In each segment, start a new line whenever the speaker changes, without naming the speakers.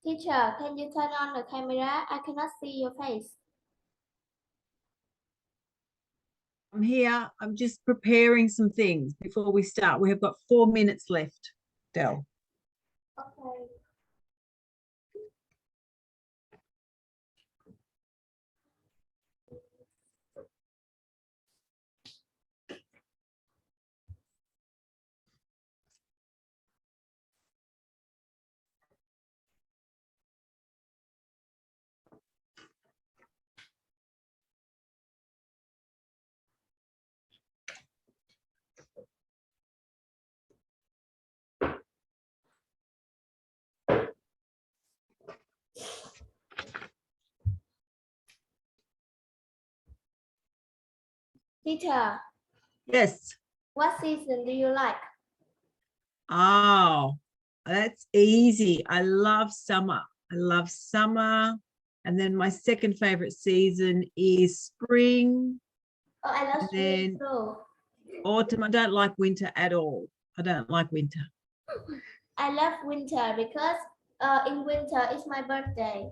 Teacher, can you turn on the camera? I cannot see your face.
I'm here. I'm just preparing some things before we start. We have got 4 minutes left, Del.
Okay. Teacher,
Yes.
what season do you like?
Oh, that's easy. I love summer. I love summer. And then my second favorite season is spring.
Oh, I love spring
then
too.
Autumn. I don't like winter at all. I don't like winter.
I love winter because in winter it's my birthday.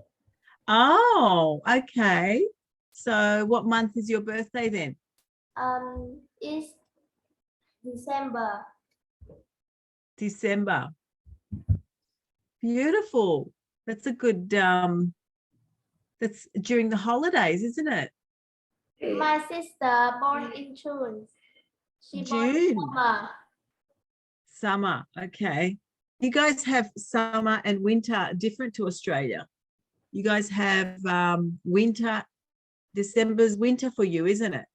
Oh, okay. So what month is your birthday then?
It's December.
December. Beautiful. That's a good that's during the holidays, isn't it?
My sister born in June. She born in
June.
summer.
Summer. Okay. You guys have summer and winter different to Australia. You guys have winter. December's winter for you, isn't it?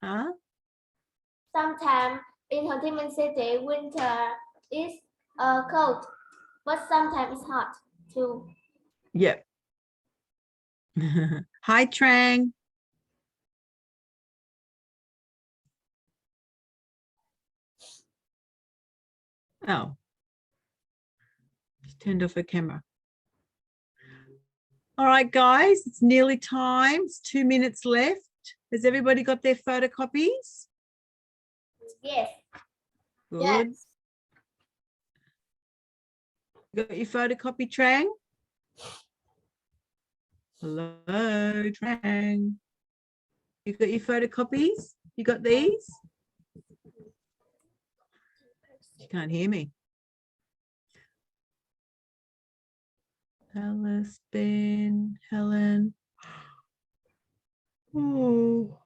Huh?
Sometimes in Ho Chi Minh City, winter is cold, but sometimes it's hot too.
Yep. Hi, Trang. Oh, she turned off her camera. All right, guys, it's nearly time. It's 2 minutes left. Has everybody got their photocopies?
Yes.
Good.
Yes.
You got your photocopy, Trang? Hello, Trang. You got your photocopies? You got these? You can't hear me. Alice, Ben, Helen. Oh.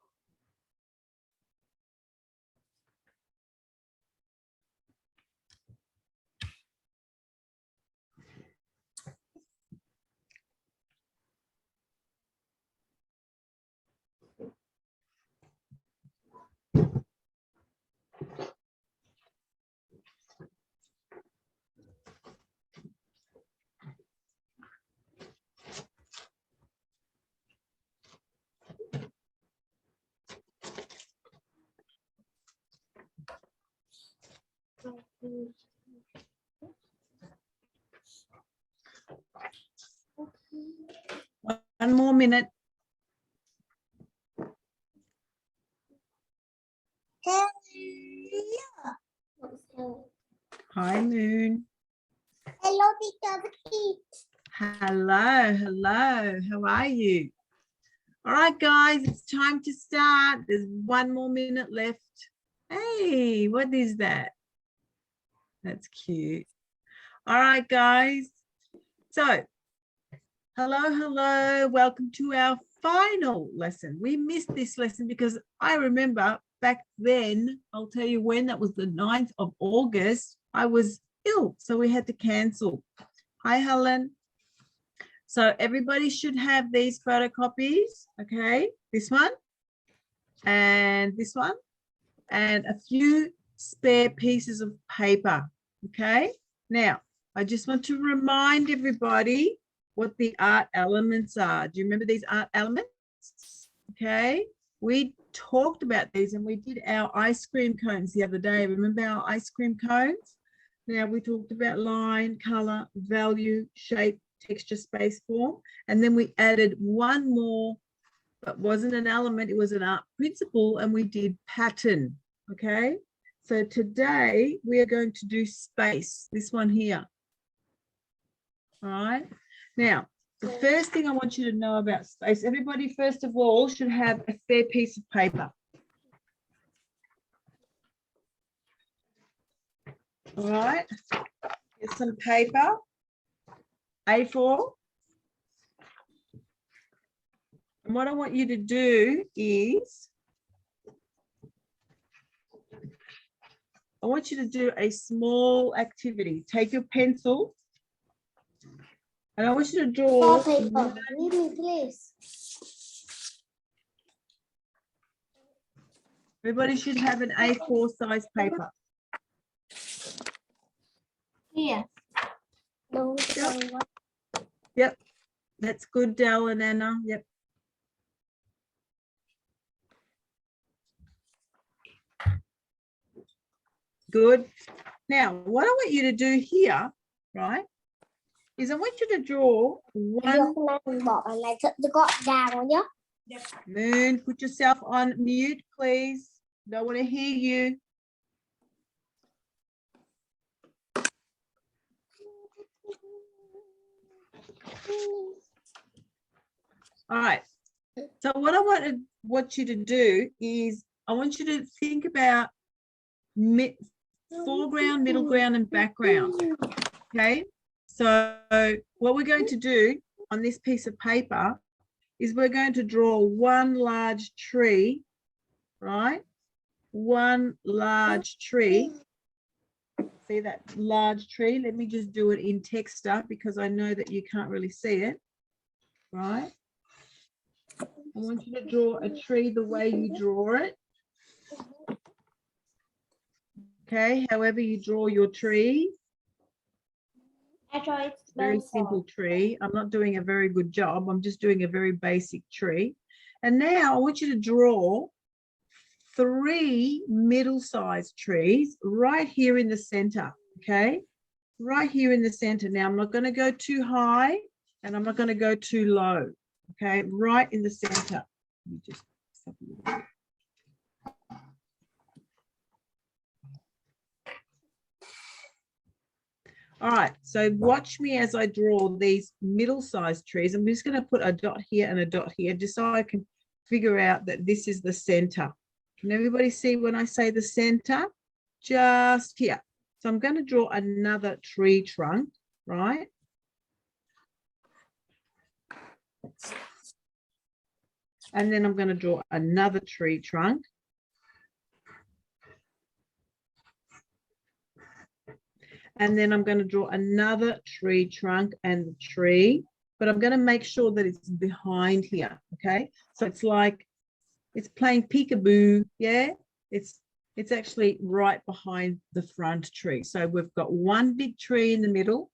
One more minute. Hi, Moon.
Hello, Teacher Vicki.
Hello, hello. How are you? All right, guys, it's time to start. There's 1 more minute left. Hey, what is that? That's cute. All right, guys. So Hello, hello. Welcome to our final lesson. We missed this lesson because I remember back then, I'll tell you when, that was the 9th of August, I was ill, so we had to cancel. Hi, Helen. So everybody should have these photocopies, okay? This one and this one and a few spare pieces of paper, okay? Now, I just want to remind everybody what the art elements are. Do you remember these art elements? Okay, we talked about these and we did our ice cream cones the other day. Remember our ice cream cones? Now we talked about line, color, value, shape, texture, space, form, and then we added one more, but wasn't an element, it was an art principle, and we did pattern, okay? So today we are going to do space, this one here. All right. Now, the first thing I want you to know about space, everybody, first of all, should have a fair piece of paper. All right. Get some paper, A4. And what I want you to do is, I want you to do a small activity. Take your pencil. And I want you to draw.
Paper. Please.
Everybody should have an A4 size paper.
Here.
Yep. That's good, Del and Anna. Yep. Good. Now, what I want you to do here, right, is I want you to draw one. Moon, put yourself on mute, please. Don't want to hear you. All right. So what I want you to do is I want you to think about foreground, middle ground, and background. Okay. So what we're going to do on this piece of paper is we're going to draw one large tree, right? One large tree. See that large tree? Let me just do it in texture because I know that you can't really see it, right? I want you to draw a tree the way you draw it. Okay, however you draw your tree. Very simple tree. I'm not doing a very good job. I'm just doing a very basic tree. And now I want you to draw 3 middle-sized trees right here in the center, okay? Right here in the center. Now, I'm not going to go too high and I'm not going to go too low, okay? Right in the center. Let me just stop a little bit. All right, so watch me as I draw these middle-sized trees. I'm just going to put a dot here and a dot here just so I can figure out that this is the center. Can everybody see when I say the center? Just here. So I'm going to draw another tree trunk, right? And then I'm going to draw another tree trunk. And then I'm going to draw another tree trunk and the tree, but I'm going to make sure that it's behind here, okay? So it's like, it's playing peekaboo, yeah? It's actually right behind the front tree. So we've got one big tree in the middle.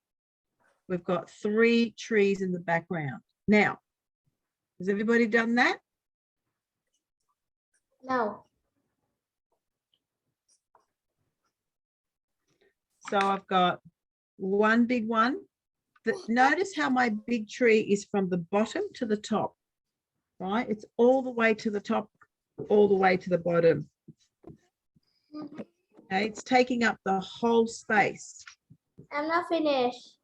We've got 3 trees in the background. Now, has everybody done that?
No.
So I've got one big one. Notice how my big tree is from the bottom to the top, right? It's all the way to the top, all the way to the bottom. Okay, it's taking up the whole space.
I'm not finished.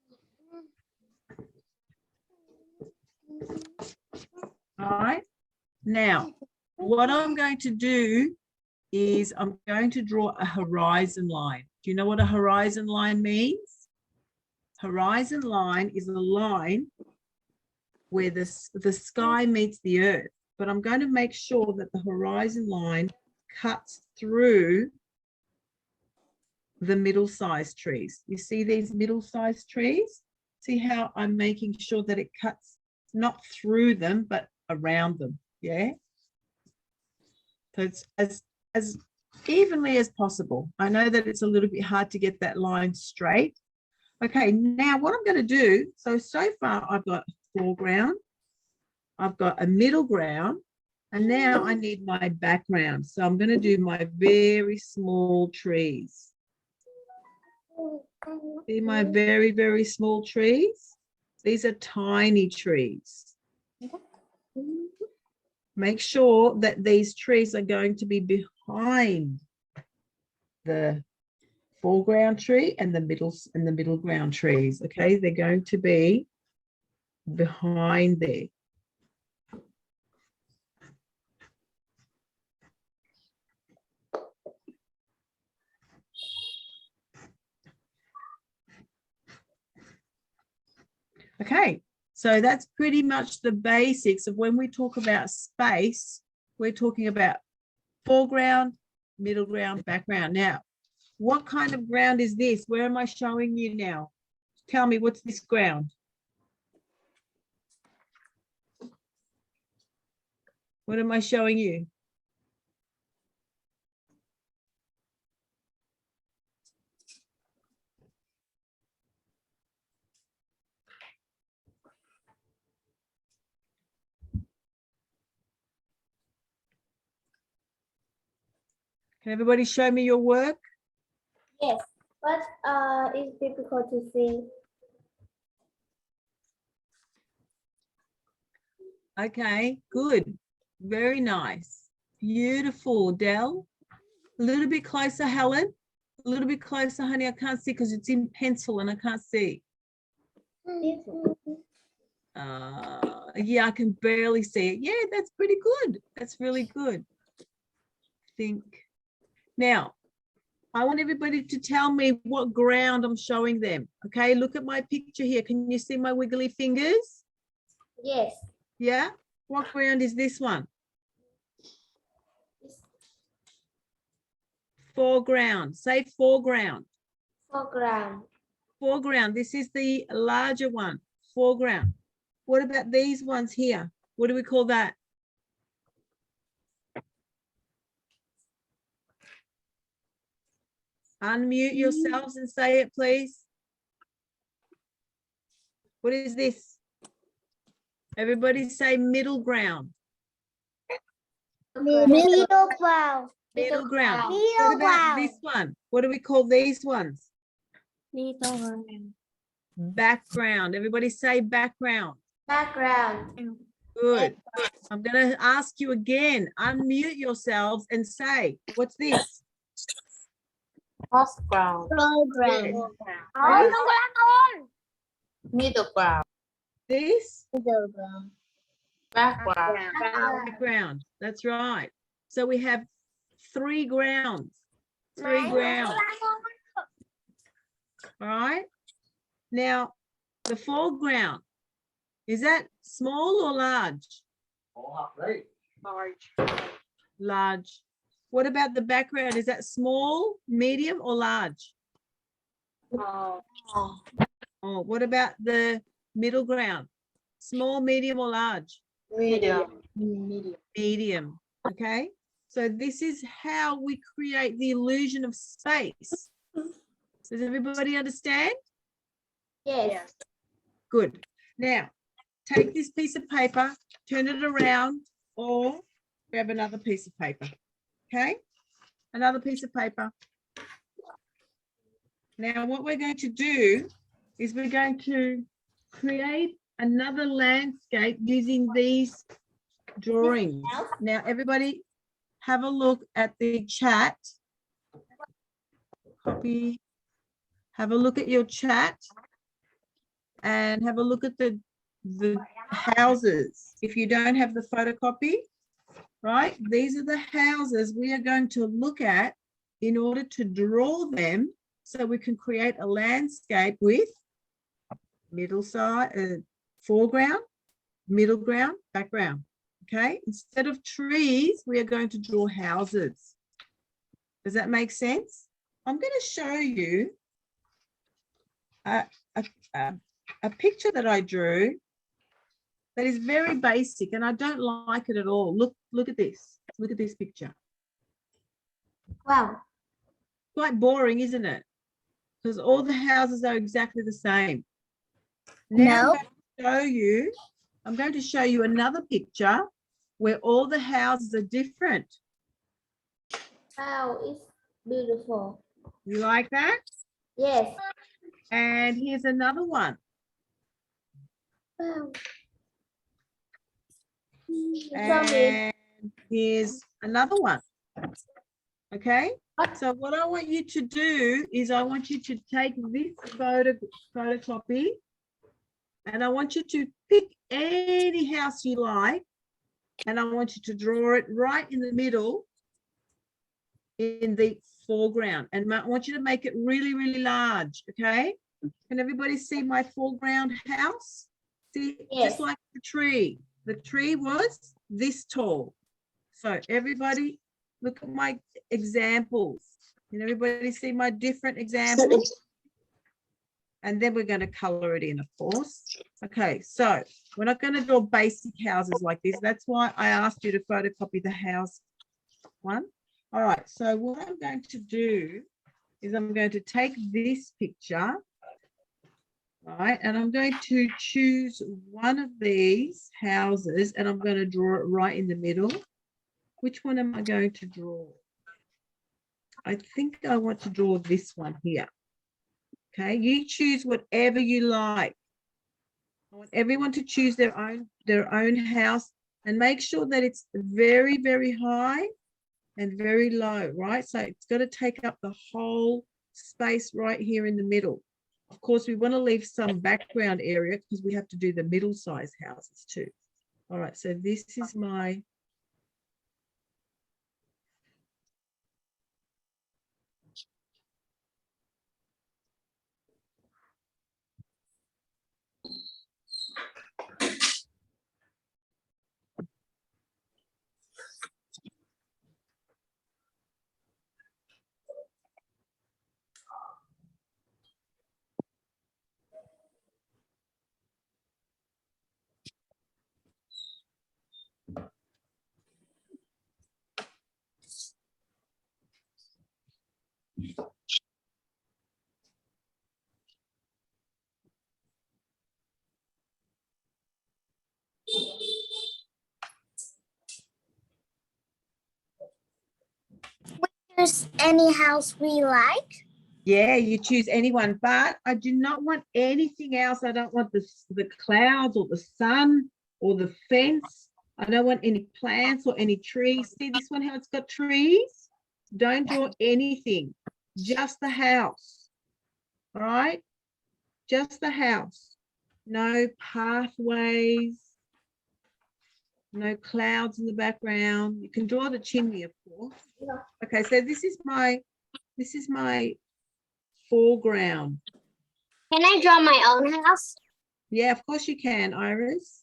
All right. Now, what I'm going to do is I'm going to draw a horizon line. Do you know what a horizon line means? Horizon line is a line where the sky meets the earth, but I'm going to make sure that the horizon line cuts through the middle-sized trees. You see these middle-sized trees? See how I'm making sure that it cuts not through them, but around them, yeah? So it's as evenly as possible. I know that it's a little bit hard to get that line straight. Okay, now what I'm going to do, so far I've got foreground, I've got a middle ground, and now I need my background. So I'm going to do my very small trees. See my very, very small trees? These are tiny trees. Make sure that these trees are going to be behind the foreground tree and the middle ground trees. Okay, they're going to be behind there. Okay, so that's pretty much the basics of when we talk about space, we're talking about foreground, middle ground, background. Now, what kind of ground is this? Where am I showing you now? Tell me, what's this ground? What am I showing you? Can everybody show me your work?
Yes, but it's difficult to see.
Okay, good. Very nice. Beautiful, Dell. A little bit closer, Helen. A little bit closer, honey. I can't see because it's in pencil and I can't see. Yeah, I can barely see it. Yeah, that's pretty good. That's really good. Think. Now, I want everybody to tell me what ground I'm showing them. Okay, look at my picture here. Can you see my wiggly fingers?
Yes.
Yeah. What ground is this one? Foreground. Say foreground.
Foreground.
Foreground. This is the larger one. Foreground. What about these ones here? What do we call that? Unmute yourselves and say it, please. What is this? Everybody say middle ground.
Middle ground.
Middle ground.
Middle
What about this one? What do we call these ones?
Middle ground.
Background. Everybody say background.
Background.
Good. I'm going to ask you again. Unmute yourselves and say, what's this?
Foreground.
Foreground.
Middle ground.
This?
Middle ground.
Background.
Background. That's right. So we have 3 grounds. 3 grounds. All right. Now, the foreground, is that small or large?
Large.
Large. What about the background? Is that small, medium, or large?
Oh.
Oh, what about the middle ground? Small, medium, or large?
Medium.
Medium. Okay. So this is how we create the illusion of space. Does everybody understand?
Yes.
Good. Now, take this piece of paper, turn it around, or grab another piece of paper. Okay? Another piece of paper. Now, what we're going to do is we're going to create another landscape using these drawings. Now, everybody have a look at the chat. Copy. Have a look at your chat and have a look at the houses. If you don't have the photocopy, right? These are the houses we are going to look at in order to draw them so we can create a landscape with middle side, foreground, middle ground, background. Okay, instead of trees, we are going to draw houses. Does that make sense? I'm going to show you a picture that I drew that is very basic, and I don't like it at all. Look at this. Look at this picture.
Wow.
Quite boring, isn't it? Because all the houses are exactly the same. Now I'm going to show you another picture where all the houses are different.
Wow, it's beautiful.
You like that?
Yes.
And here's another one.
Wow.
And here's another one. Okay. So what I want you to do is I want you to take this photocopy, and I want you to pick any house you like, and I want you to draw it right in the middle in the foreground, and I want you to make it really, really large. Okay. Can everybody see my foreground house? See,
Yes.
just like the tree. The tree was this tall. So everybody look at my examples. Can everybody see my different examples? And then we're going to color it in, of course. Okay, so we're not going to draw basic houses like this. That's why I asked you to photocopy the house one. All right, so what I'm going to do is I'm going to take this picture, right, and I'm going to choose one of these houses, and I'm going to draw it right in the middle. Which one am I going to draw? I think I want to draw this one here. Okay, you choose whatever you like. I want everyone to choose their own house, and make sure that it's very, very high and very low, right? So it's got to take up the whole space right here in the middle. Of course, we want to leave some background area because we have to do the middle size houses too. All right, so this is my
Choose any house we like.
Yeah, you choose anyone, but I do not want anything else. I don't want the clouds or the sun or the fence. I don't want any plants or any trees. See this one, how it's got trees? Don't draw anything, just the house. All right, just the house. No pathways, no clouds in the background. You can draw the chimney, of course. Okay, so this is my foreground.
Can I draw my own house?
Yeah, of course you can, Iris.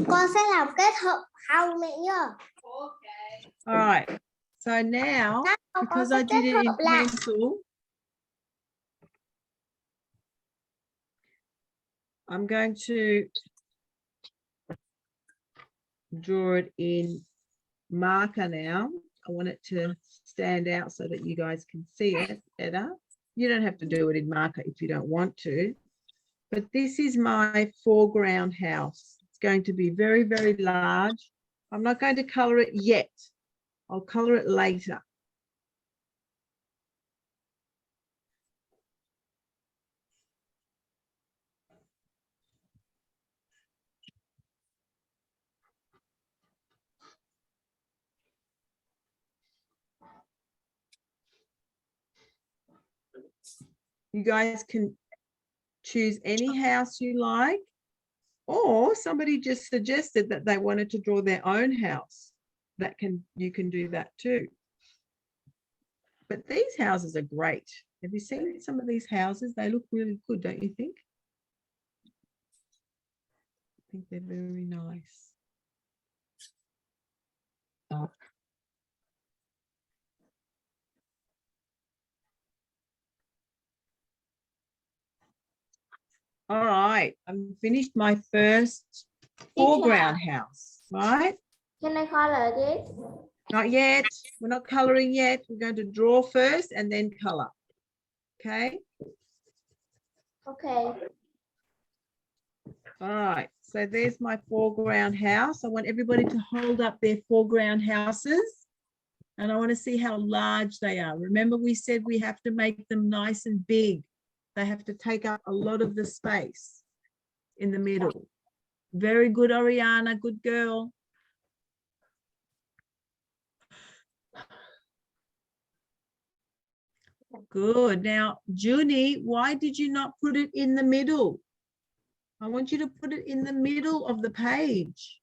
Con sẽ làm kết hợp hồng mẹ nhớ.
All right. So now, because I did it in pencil, I'm going to draw it in marker now. I want it to stand out so that you guys can see it better. You don't have to do it in marker if you don't want to. But this is my foreground house. It's going to be very, very large. I'm not going to color it yet. I'll color it later. You guys can choose any house you like, or somebody just suggested that they wanted to draw their own house. You can do that too. But these houses are great. Have you seen some of these houses? They look really good, don't you think? I think they're very nice. All right, I've finished my first foreground house, right?
Can I color this?
Not yet. We're not coloring yet. We're going to draw first and then color. Okay.
Okay.
All right. So there's my foreground house. I want everybody to hold up their foreground houses. And I want to see how large they are. Remember, we said we have to make them nice and big. They have to take up a lot of the space in the middle. Very good, Oriana. Good girl. Good. Now, Junie, why did you not put it in the middle? I want you to put it in the middle of the page.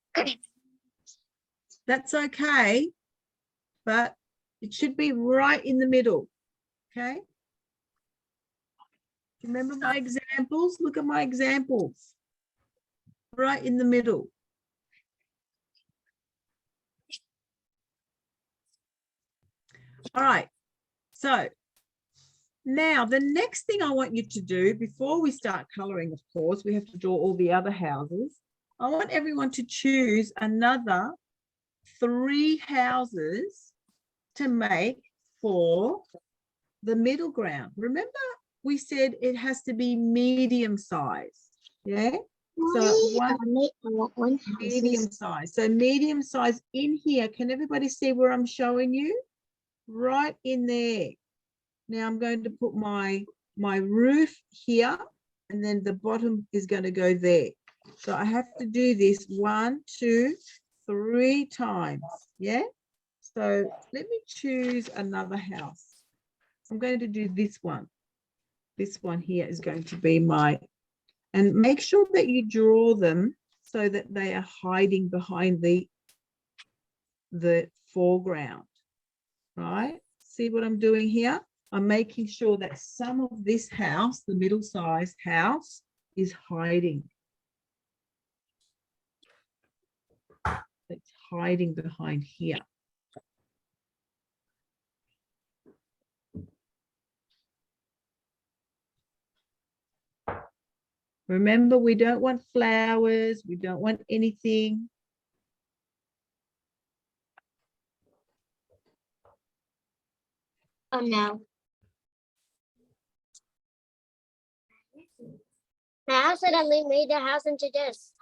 That's okay, but it should be right in the middle. Okay. Remember my examples? Look at my examples. Right in the middle. All right. So now the next thing I want you to do before we start coloring, of course, we have to draw all the other houses. I want everyone to choose another 3 houses to make for the middle ground. Remember, we said it has to be medium size. Yeah. So one medium size. So medium size in here. Can everybody see where I'm showing you? Right in there. Now I'm going to put my roof here, and then the bottom is going to go there. So I have to do this 1, 2, 3 times. Yeah. So let me choose another house. I'm going to do this one. This one here is going to be my, and make sure that you draw them so that they are hiding behind the foreground, right? See what I'm doing here? I'm making sure that some of this house, the middle-sized house, is hiding. It's hiding behind here. Remember, we don't want flowers. We don't want anything.
Oh no. I accidentally made the house into this.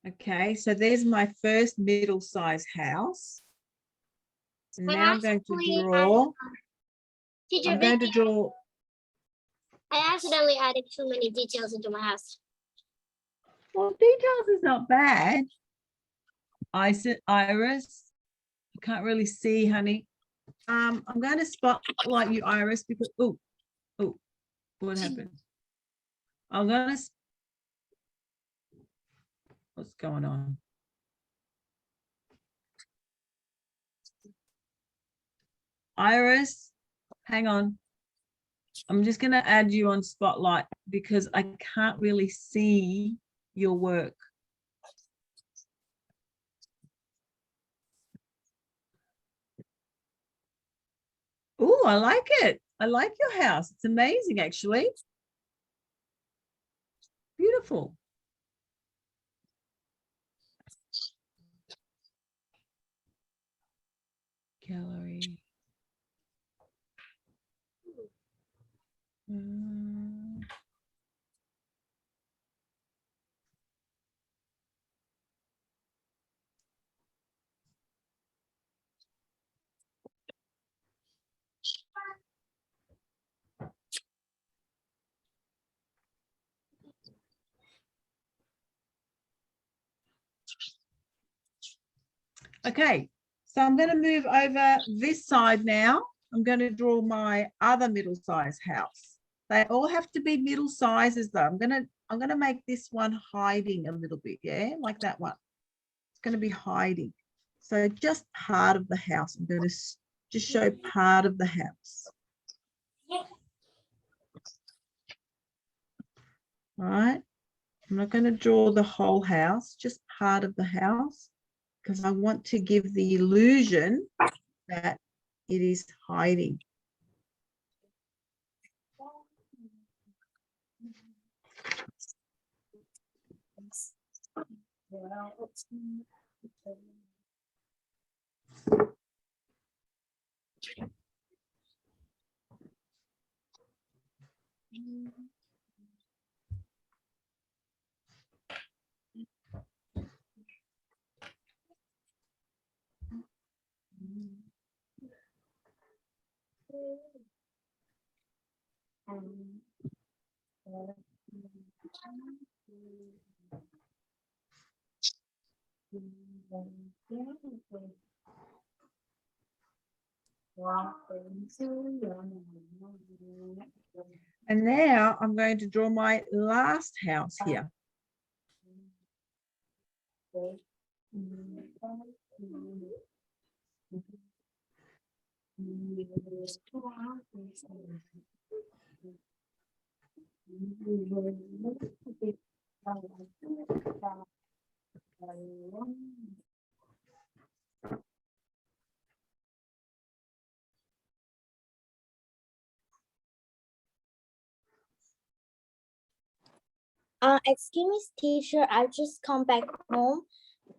Okay, so there's my first middle-sized house. And now I'm going to draw.
Teacher
I'm going to
Vicki,
draw.
I accidentally added too many details into my house.
Well, details is not bad. Iris, I can't really see, honey. I'm going to spotlight you, Iris, because oh, what happened? I'm going to. What's going on? Iris, hang on. I'm just going to add you on spotlight because I can't really see your work. Oh, I like it. I like your house. It's amazing, actually. Beautiful. Gallery. Okay, so I'm going to move over this side now. I'm going to draw my other middle-sized house. They all have to be middle sizes though. I'm going to make this one hiding a little bit, yeah, like that one. It's going to be hiding. So just part of the house. I'm going to just show part of the house. All right. I'm not going to draw the whole house, just part of the house, because I want to give the illusion that it is hiding. And now I'm going to draw my last house here.
Excuse me, teacher. I just come back home.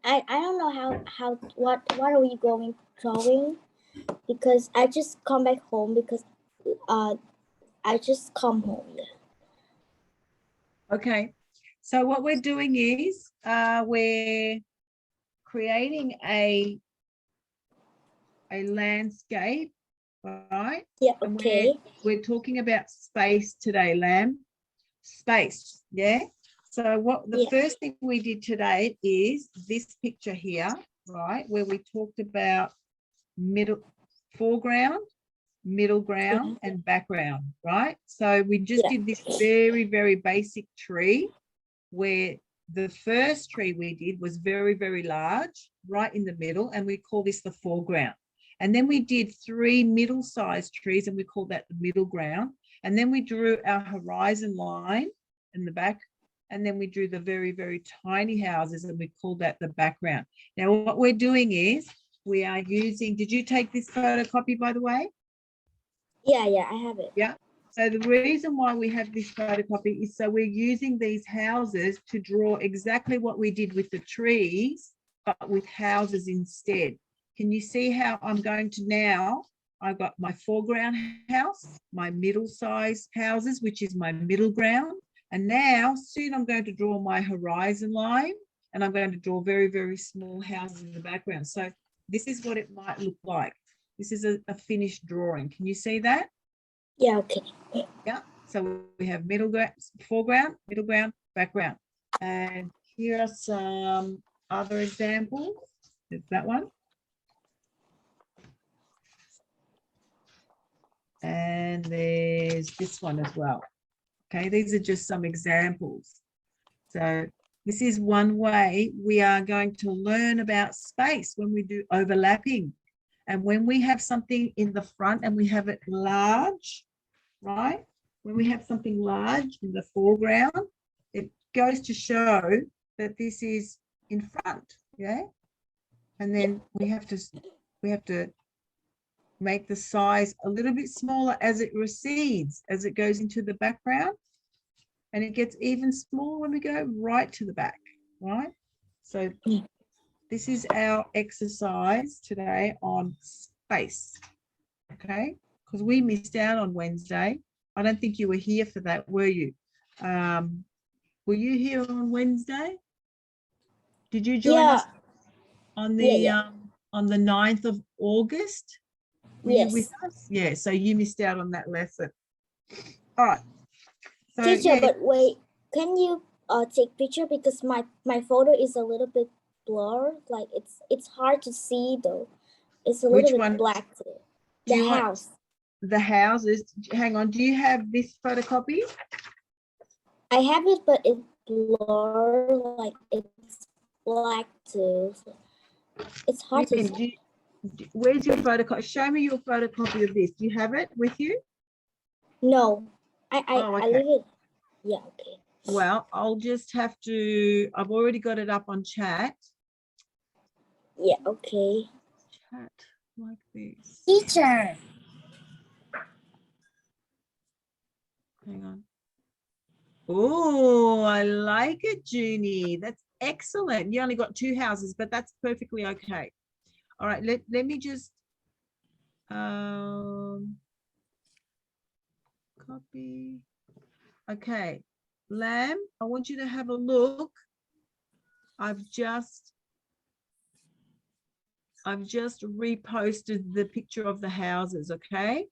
I don't know what are we going drawing, because I just come back home because I just come home. Yeah.
Okay, so what we're doing is we're creating a landscape, right?
Yeah.
And
Okay.
we're talking about space today, Lamb. Space, yeah? So what the first thing we did today is this picture here, right? Where we talked about foreground, middle ground, and background, right? So we just did this very, very basic tree where the first tree we did was very, very large, right in the middle, and we call this the foreground. And then we did 3 middle-sized trees, and we call that the middle ground. And then we drew our horizon line in the back, and then we drew the very, very tiny houses, and we called that the background. Now, what we're doing is we are using, did you take this photocopy, by the way?
Yeah, I have it.
Yeah. So the reason why we have this photocopy is so we're using these houses to draw exactly what we did with the trees, but with houses instead. Can you see how I'm going to now? I've got my foreground house, my middle-sized houses, which is my middle ground. And now soon I'm going to draw my horizon line, and I'm going to draw very, very small houses in the background. So this is what it might look like. This is a finished drawing. Can you see that?
Yeah, okay.
Yeah, so we have middle ground, foreground, middle ground, background. And here are some other examples. There's that one. And there's this one as well. Okay, these are just some examples. So this is one way we are going to learn about space when we do overlapping. And when we have something in the front and we have it large, right? When we have something large in the foreground, it goes to show that this is in front, yeah? And then we have to make the size a little bit smaller as it recedes, as it goes into the background. And it gets even smaller when we go right to the back, right? So this is our exercise today on space, okay? Because we missed out on Wednesday. I don't think you were here for that, were you? Were you here on Wednesday? Did you join us on the on the 9th of August? Were you with us? Yeah, so you missed out on that lesson. All right. So,
Teacher,
yeah,
but wait, can you take picture because my photo is a little bit blurred. Like it's hard to see though. It's a
Which
little bit
one?
black too.
Do
The
you want
house.
the houses? Hang on. Do you have this photocopy?
I have it, but it's blurred. Like it's black too. So it's hard to see.
Where's your photocopy? Show me your photocopy of this. Do you have it with you?
No, I
okay.
leave it. Yeah, okay.
Well, I'll just have to. I've already got it up on chat.
Yeah, okay.
Chat like this.
Teacher.
Hang on. Oh, I like it, Junie. That's excellent. You only got 2 houses, but that's perfectly okay. All right, let me just copy. Okay, Lamb, I want you to have a look. I've just reposted the picture of the houses, okay?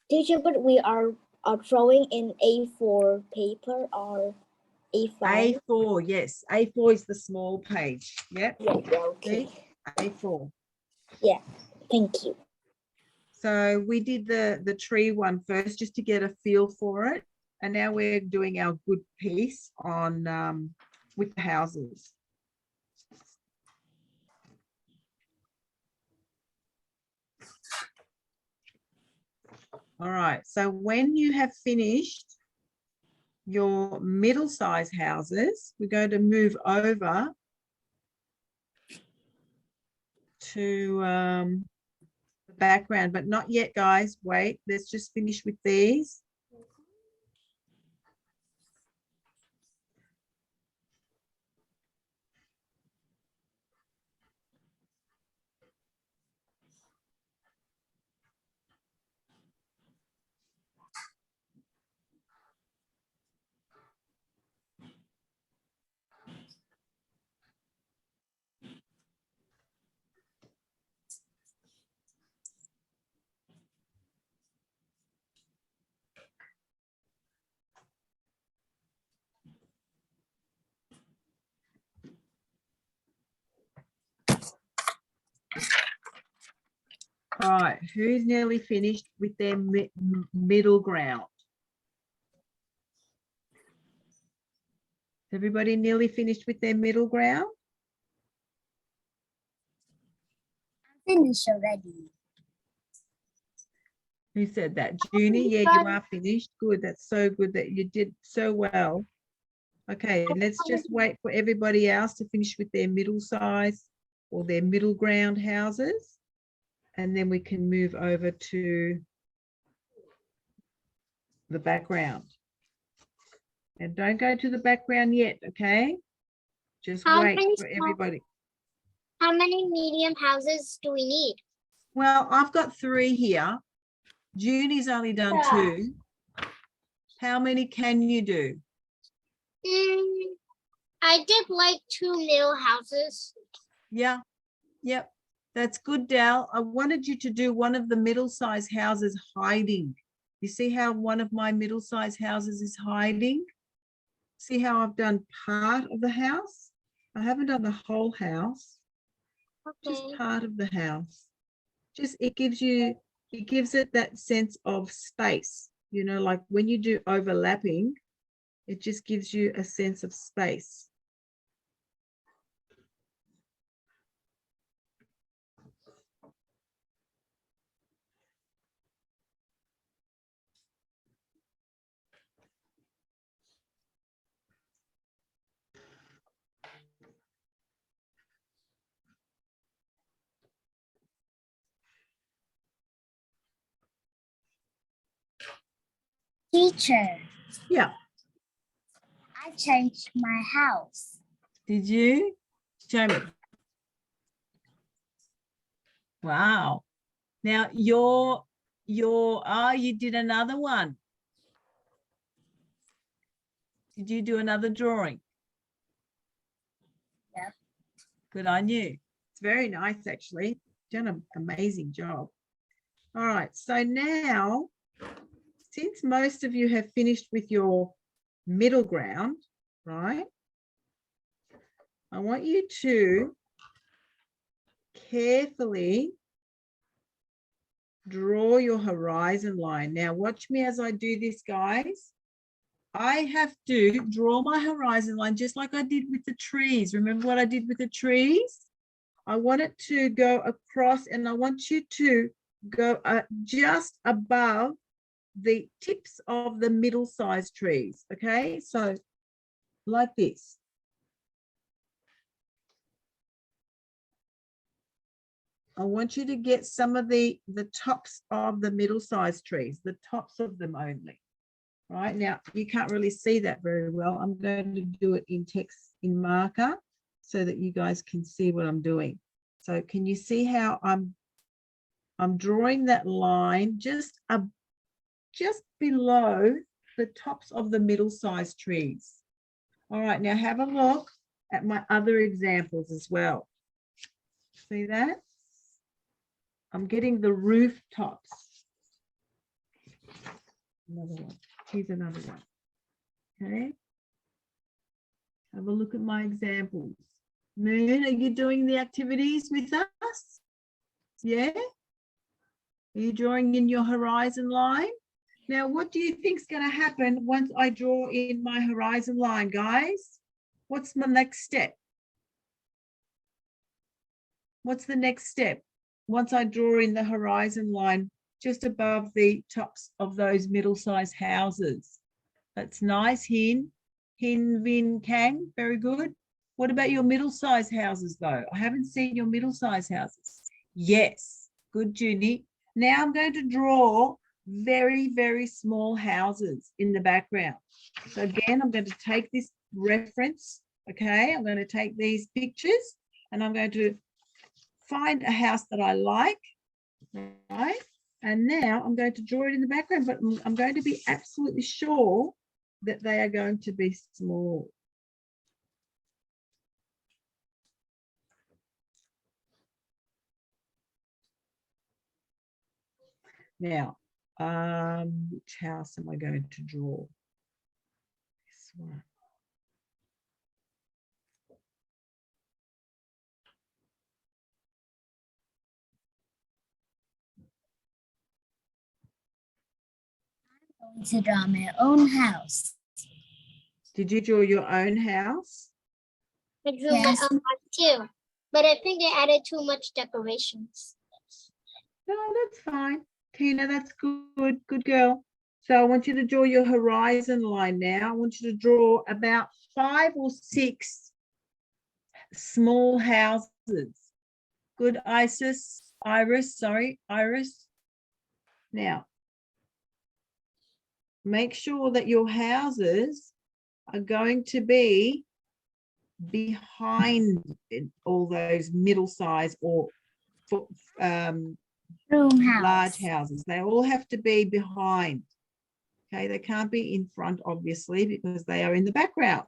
Teacher, but we are drawing in A4 paper or A5.
A4, yes. A4 is the small page. Yep.
Yeah, okay.
See? A4.
Yeah, thank you.
So we did the tree one first just to get a feel for it. And now we're doing our good piece on with the houses. All right, so when you have finished your middle-sized houses, we're going to move over to the background, but not yet, guys. Wait, let's just finish with these. All right, who's nearly finished with their middle ground? Everybody nearly finished with their middle ground?
Finished already.
Who said that? Junie? Yeah, you are finished. Good. That's so good that you did so well. Okay, let's just wait for everybody else to finish with their middle size or their middle ground houses. And then we can move over to the background. And don't go to the background yet, okay? Just wait for everybody.
How many medium houses do we need?
Well, I've got 3 here. Junie's only done 2. How many can you do?
I did like 2 middle houses.
Yeah, yep. That's good, Dal. I wanted you to do one of the middle-sized houses hiding. You see how one of my middle-sized houses is hiding? See how I've done part of the house? I haven't done the whole house, just part of the house. Just it gives it that sense of space, you know, like when you do overlapping, it just gives you a sense of space.
Teacher,
Yeah.
I changed my house.
Did you? Show me. Wow. Now you did another one. Did you do another drawing?
Yeah.
Good on you. It's very nice, actually. Done an amazing job. All right. So now, since most of you have finished with your middle ground, right? I want you to carefully draw your horizon line. Now, watch me as I do this, guys. I have to draw my horizon line just like I did with the trees. Remember what I did with the trees? I want it to go across, and I want you to go just above the tips of the middle-sized trees, okay? So like this. I want you to get some of the tops of the middle-sized trees, the tops of them only. Right now, you can't really see that very well. I'm going to do it in text, in marker, so that you guys can see what I'm doing. So can you see how I'm drawing that line just below the tops of the middle-sized trees? All right, now have a look at my other examples as well. See that? I'm getting the rooftops. Another one. Here's another one. Okay. Have a look at my examples. Moon, are you doing the activities with us? Yeah? Are you drawing in your horizon line? Now, what do you think is going to happen once I draw in my horizon line, guys? What's my next step? What's the next step? Once I draw in the horizon line just above the tops of those middle-sized houses. That's nice, Hin. Hin, Vin, Kang, very good. What about your middle-sized houses, though? I haven't seen your middle-sized houses. Yes, good, Junie. Now I'm going to draw very, very small houses in the background. So again, I'm going to take this reference, okay? I'm going to take these pictures and I'm going to find a house that I like, right? And now I'm going to draw it in the background, but I'm going to be absolutely sure that they are going to be small. Now, which house am I going to draw? This one.
I'm going to draw my own house.
Did you draw your own house?
I drew
Yes.
my own house too, but I think I added too much decorations.
No, that's fine. Tina, that's good. Good girl. So I want you to draw your horizon line now. I want you to draw about 5 or 6 small houses. Good, Iris. Now, make sure that your houses are going to be behind all those middle-sized or
Room house.
large houses. They all have to be behind. Okay, they can't be in front, obviously, because they are in the background.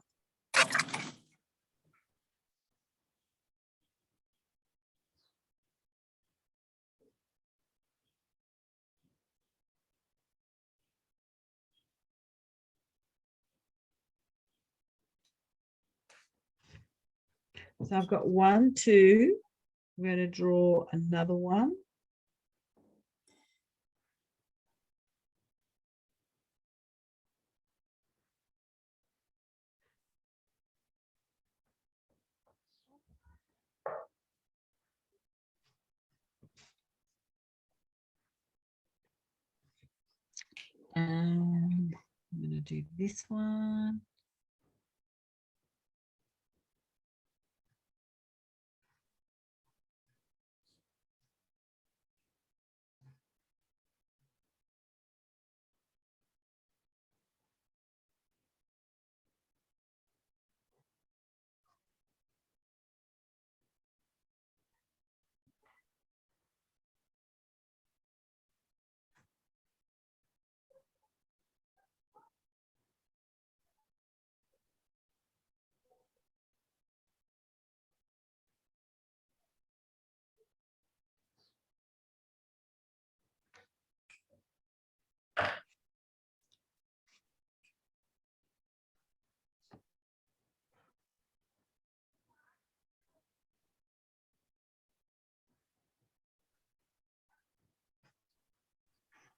So I've got 1, 2. I'm going to draw another one. I'm going to do this one.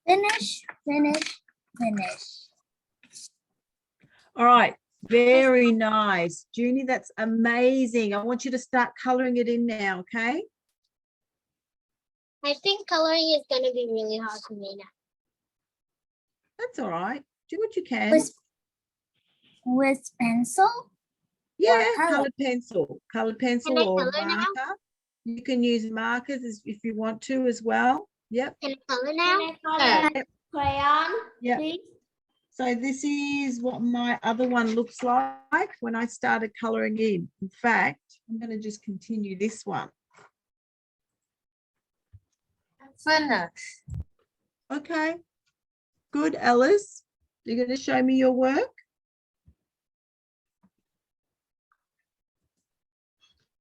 Finish, finish, finish.
All right, very nice. Junie, that's amazing. I want you to start coloring it in now, okay?
I think coloring is gonna be really hard for me now.
That's all right. Do what you can.
With pencil?
Yeah,
color?
colored pencil
I
or
color now?
marker. You can use markers if you want to as well. Yep.
Can I color
Can
now?
I color crayon,
Yeah.
please?
So this is what my other one looks like when I started coloring in. In fact, I'm going to just continue this one.
Finish.
Okay. Good, Alice. You're going to show me your work?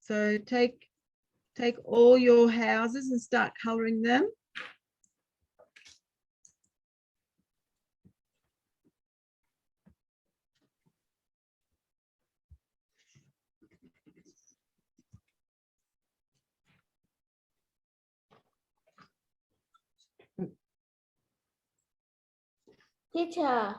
So take all your houses and start coloring them.
Teacher,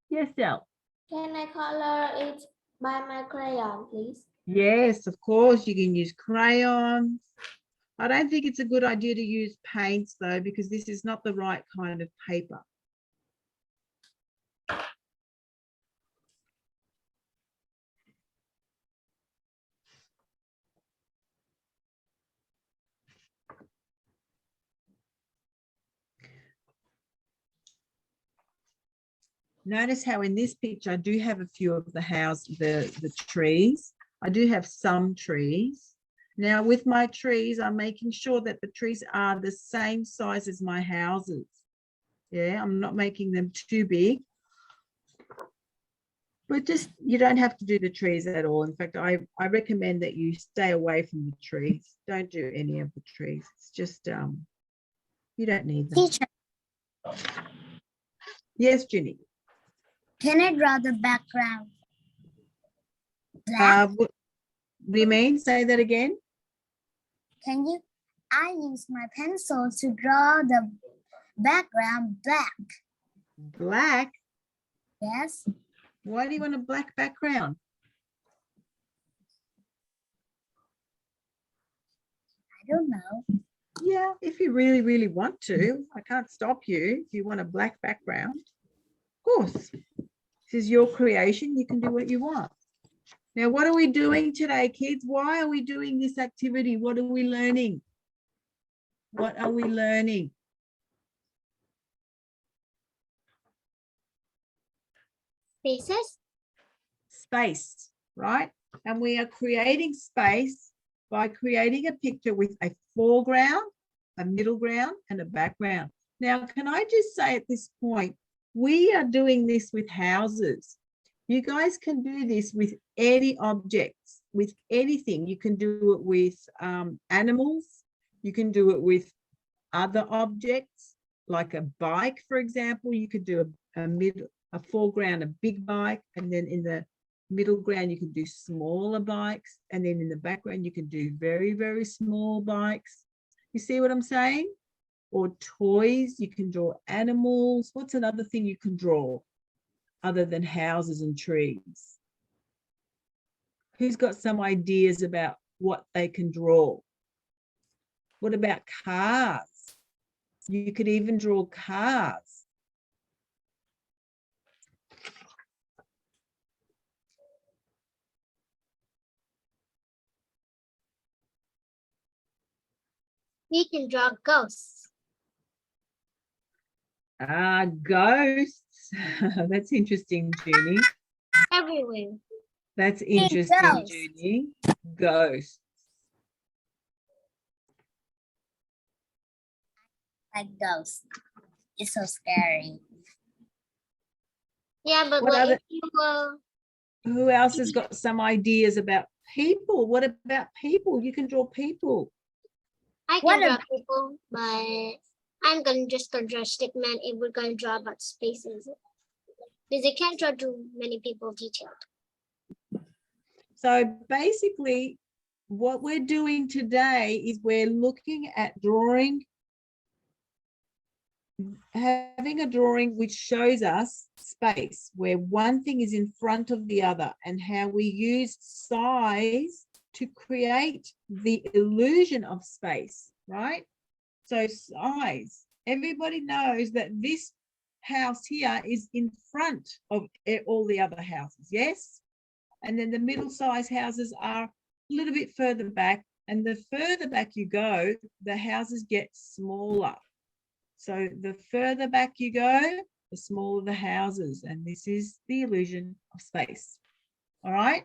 Yes, Del.
can I color it by my crayon, please?
Yes, of course, you can use crayons. I don't think it's a good idea to use paints though, because this is not the right kind of paper. Notice how in this picture, I do have a few of the the trees. I do have some trees. Now with my trees, I'm making sure that the trees are the same size as my houses. Yeah, I'm not making them too big. But just, you don't have to do the trees at all. In fact, I recommend that you stay away from the trees. Don't do any of the trees. It's just, you don't need them.
Teacher,
Yes, Ginny.
can I draw the background black?
What do you mean? Say that again.
Can you? I use my pencil to draw the background black.
Black?
Yes.
Why do you want a black background?
I don't know.
Yeah, if you really, really want to. I can't stop you if you want a black background. Of course. This is your creation. You can do what you want. Now, what are we doing today, kids? Why are we doing this activity? What are we learning? What are we learning?
Spaces?
Space, right? And we are creating space by creating a picture with a foreground, a middle ground, and a background. Now, can I just say at this point, we are doing this with houses. You guys can do this with any objects, with anything. You can do it with animals. You can do it with other objects, like a bike, for example. You could do a foreground, a big bike, and then in the middle ground, you can do smaller bikes. And then in the background, you can do very, very small bikes. You see what I'm saying? Or toys, you can draw animals. What's another thing you can draw other than houses and trees? Who's got some ideas about what they can draw? What about cars? You could even draw cars.
We can draw ghosts.
Ghosts. That's interesting, Junie.
Everywhere.
That's interesting,
ghosts.
Junie. Ghosts.
Like ghost. It's so scary.
Yeah, but
What
like
other-
if you
Who else has got some ideas about people? What about people? You can draw people.
I
What
can draw people, but I'm gonna just draw stick man if we're gonna draw about spaces. Because I can't draw too many people detailed.
So basically, what we're doing today is we're looking at drawing having a drawing which shows us space where one thing is in front of the other and how we use size to create the illusion of space, right? So size, everybody knows that this house here is in front of all the other houses, yes? And then the middle-sized houses are a little bit further back, and the further back you go, the houses get smaller. So the further back you go, the smaller the houses, and this is the illusion of space. All right?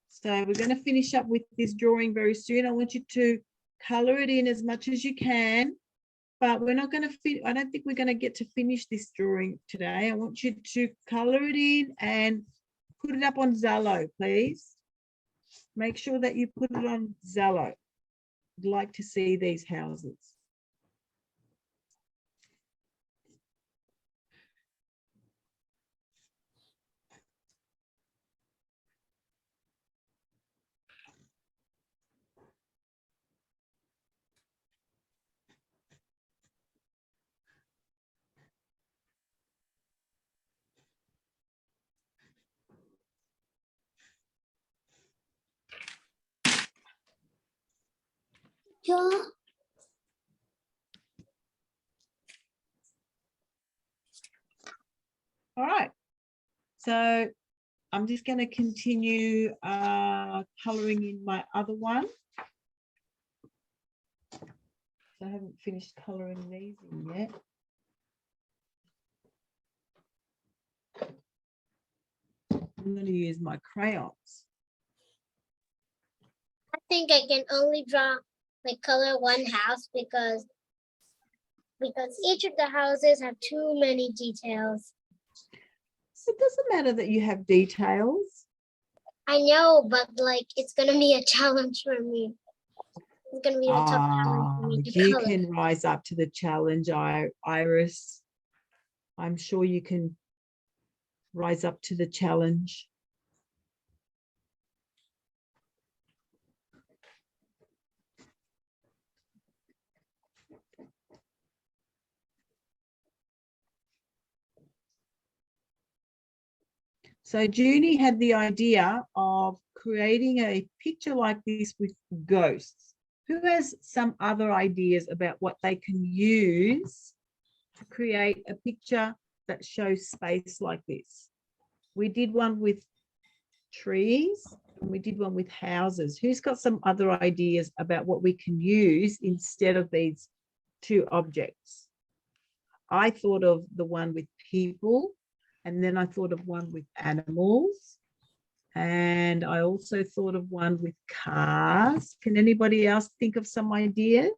So we're going to finish up with this drawing very soon. I want you to color it in as much as you can, but we're not going to I don't think we're going to get to finish this drawing today. I want you to color it in and put it up on Zello, please. Make sure that you put it on Zello. I'd like to see these houses.
Yeah.
All right. So I'm just going to continue coloring in my other one. So I haven't finished coloring these in yet. I'm going to use my crayons.
I think I can only draw like color one house because each of the houses have too many details.
It doesn't matter that you have details.
I know, but like it's gonna be a challenge for me. It's gonna be a tough challenge for me to
You
color.
can rise up to the challenge, Iris. I'm sure you can rise up to the challenge. So Junie had the idea of creating a picture like this with ghosts. Who has some other ideas about what they can use to create a picture that shows space like this? We did one with trees and we did one with houses. Who's got some other ideas about what we can use instead of these two objects? I thought of the one with people, and then I thought of one with animals, and I also thought of one with cars. Can anybody else think of some ideas?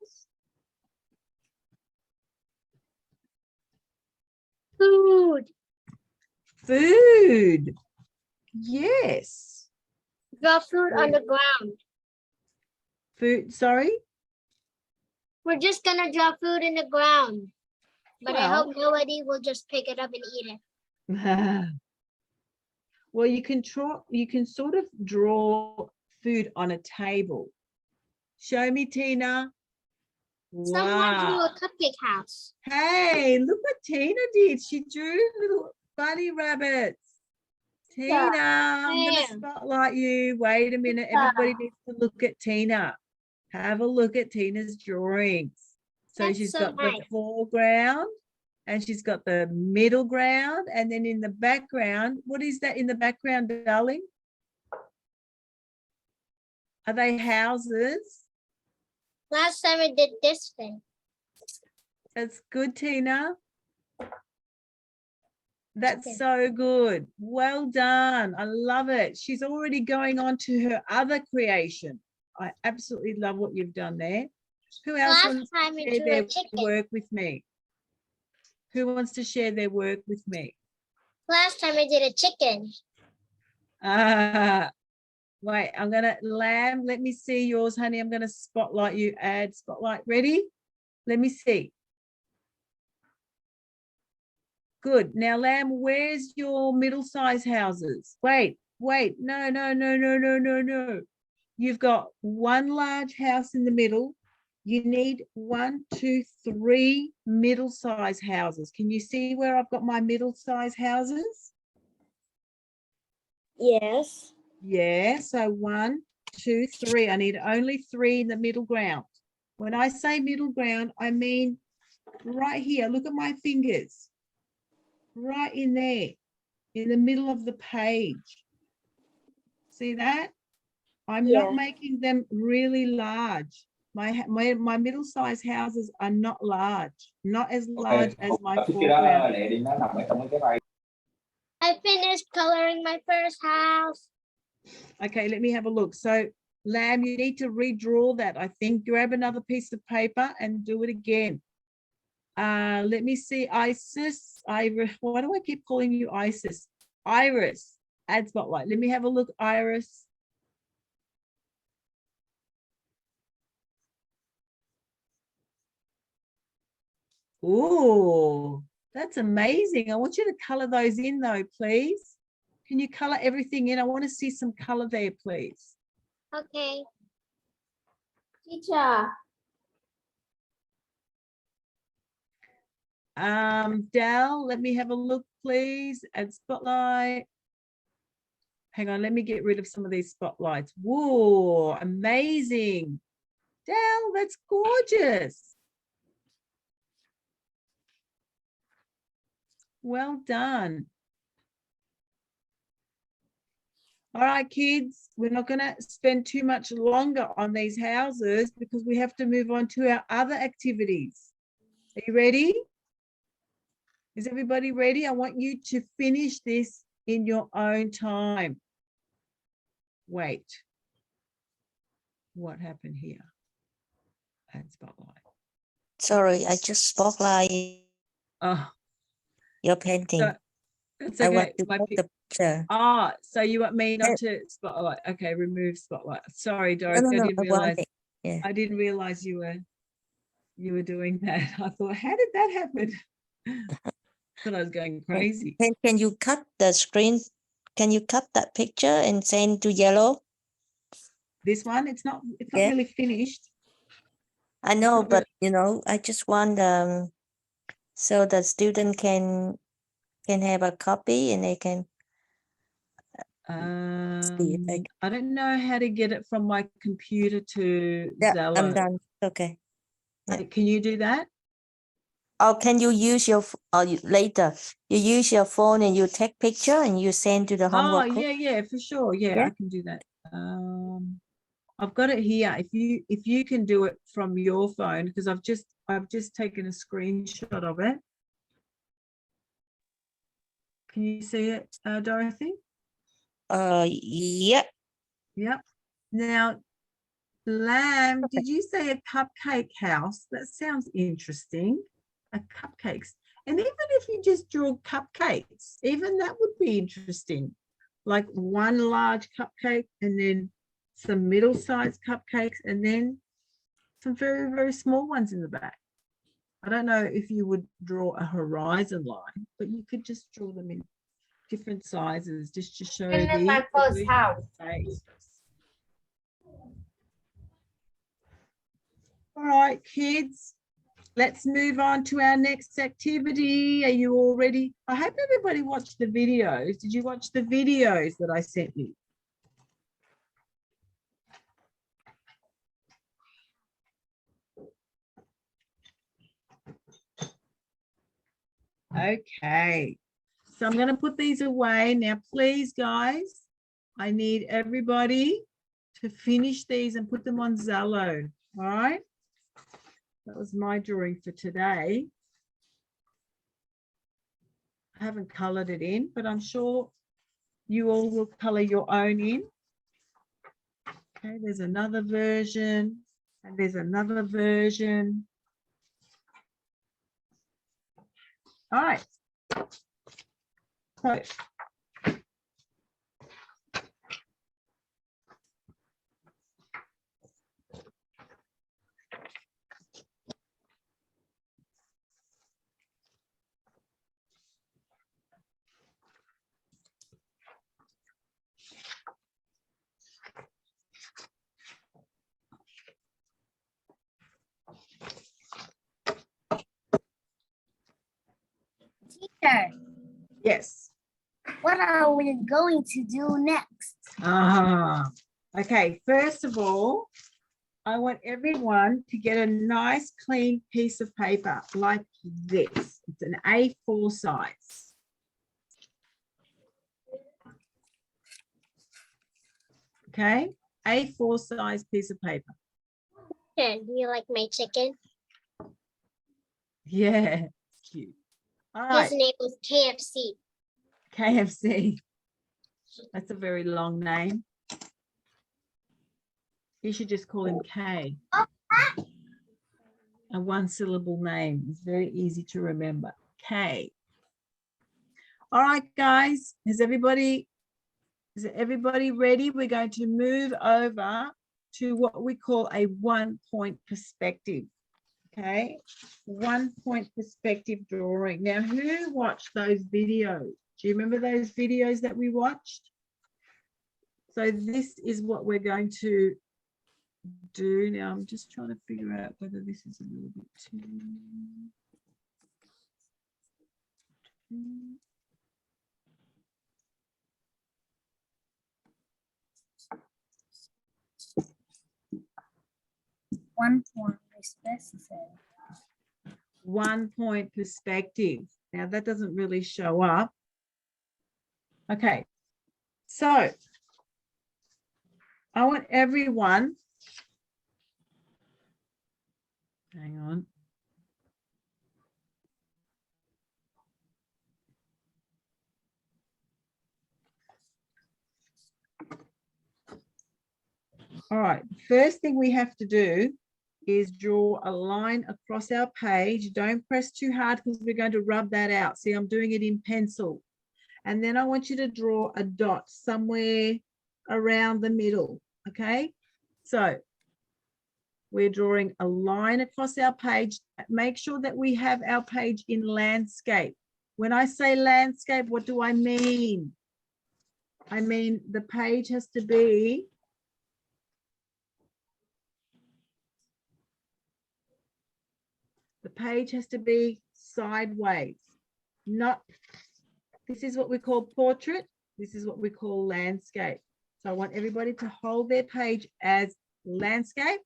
Food.
Food. Yes.
Draw food on the ground.
Food, sorry?
We're just gonna draw food in the ground. But I
Well-
hope nobody will just pick it up and eat it.
Well, you can sort of draw food on a table. Show me, Tina.
Someone drew
Wow.
a cupcake house.
Hey, look what Tina did. She drew little bunny rabbits. Tina, I'm going to
Where?
spotlight you. Wait a minute. Everybody needs to look at Tina. Have a look at Tina's drawings. So
That's
she's
so
got the
nice.
foreground and she's got the middle ground. And then in the background, what is that in the background, darling? Are they houses?
Last time I did this thing.
That's good, Tina. That's
Okay.
so good. Well done. I love it. She's already going on to her other creation. I absolutely love what you've done there. Who else
Last
wants
time
to
I
share
drew
their
a chicken.
work with me? Who wants to share their work with me?
Last time I did a chicken.
Wait, I'm going to, Lamb, let me see yours, honey. I'm going to spotlight you. Add spotlight. Ready? Let me see. Good. Now, Lamb, where's your middle-sized houses? Wait. No. You've got one large house in the middle. You need 1, 2, 3 middle-sized houses. Can you see where I've got my middle-sized houses?
Yes.
Yeah, so 1, 2, 3. I need only 3 in the middle ground. When I say middle ground, I mean right here. Look at my fingers. Right in there, in the middle of the page. See that? I'm not
Yeah.
making them really large. My middle-sized houses are not large, not as large as my foreground.
I finished coloring my first house.
Okay, let me have a look. So, Lamb, you need to redraw that. I think grab another piece of paper and do it again. Let me see, Isis, Iris. Why do I keep calling you Isis? Iris, add spotlight. Let me have a look, Iris. Oh, that's amazing. I want you to color those in though, please. Can you color everything in? I want to see some color there, please.
Okay.
Teacher,
Dal, let me have a look, please. Add spotlight. Hang on, let me get rid of some of these spotlights. Whoa, amazing. Dal, that's gorgeous. Well done. All right, kids, we're not going to spend too much longer on these houses because we have to move on to our other activities. Are you ready? Is everybody ready? I want you to finish this in your own time. Wait. What happened here? Add spotlight.
Sorry, I just spotlight
Oh,
your painting.
so it's
I
okay.
want to
My
put the picture.
so you want me not to spotlight? Okay, remove spotlight. Sorry, Dorothy,
No,
I
no,
didn't
I want
realize.
it. Yeah.
I didn't realize you were doing that. I thought, how did that happen? Thought I was going crazy.
Can you cut the screen? Can you cut that picture and send to yellow?
This one, it's not
Yeah.
really finished.
I know,
not
but I just want so the student can have a copy and they can see it. Like,
I don't know how to get it from my computer to
yeah,
Zello.
I'm done. Okay. Yeah.
Can you do that?
Or can you use your later you use your phone and you take picture and you send to the
Oh,
homework group?
yeah, for sure. Yeah,
Yeah.
I can do that. I've got it here. If you can do it from your phone, because I've just taken a screenshot of it. Can you see it, Dorothy?
Yeah.
Yep. Now, Lamb, did you say a cupcake house? That sounds interesting. A cupcakes. And even if you just draw cupcakes, even that would be interesting. Like one large cupcake and then some middle-sized cupcakes and then some very, very small ones in the back. I don't know if you would draw a horizon line, but you could just draw them in different sizes just to show
this is my
the
first house.
face. All right, kids, let's move on to our next activity. Are you all ready? I hope everybody watched the videos. Did you watch the videos that I sent you? Okay, so I'm going to put these away now. Please, guys, I need everybody to finish these and put them on Zello. All right, that was my drawing for today. I haven't colored it in, but I'm sure you all will color your own in. Okay, there's another version and there's another version. All right. So
Teacher,
Yes.
what are we going to do next?
Okay, first of all, I want everyone to get a nice clean piece of paper like this. It's an A4 size. Okay, A4 size piece of paper.
Here, do you like my chicken?
Yeah, it's cute. All right,
His name was KFC.
KFC. That's a very long name. You should just call him K. A one-syllable name. It's very easy to remember. K. All right, guys. Is everybody ready? We're going to move over to what we call a one-point perspective. Okay, one-point perspective drawing. Now, who watched those videos? Do you remember those videos that we watched? So this is what we're going to do now. I'm just trying to figure out whether this is a little bit too.
One-point perspective.
One-point perspective. Now that doesn't really show up. Okay, so I want everyone, hang on. All right, first thing we have to do is draw a line across our page. Don't press too hard because we're going to rub that out. See, I'm doing it in pencil. And then I want you to draw a dot somewhere around the middle, okay? So we're drawing a line across our page. Make sure that we have our page in landscape. When I say landscape, what do I mean? I mean the page has to be sideways, not, this is what we call portrait. This is what we call landscape. So I want everybody to hold their page as landscape.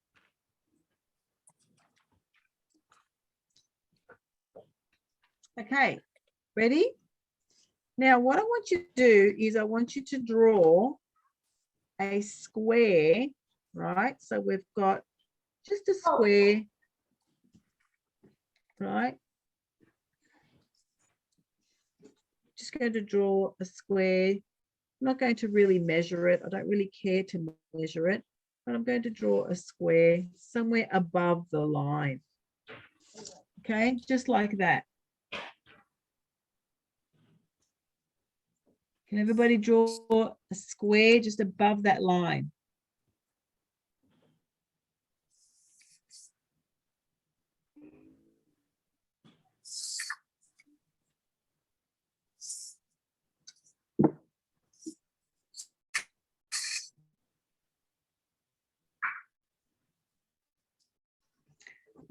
Okay, ready? Now what I want you to do is I want you to draw a square, right? So we've got just a square, right? Just going to draw a square. I'm not going to really measure it. I don't really care to measure it, but I'm going to draw a square somewhere above the line. Okay, just like that. Can everybody draw a square just above that line?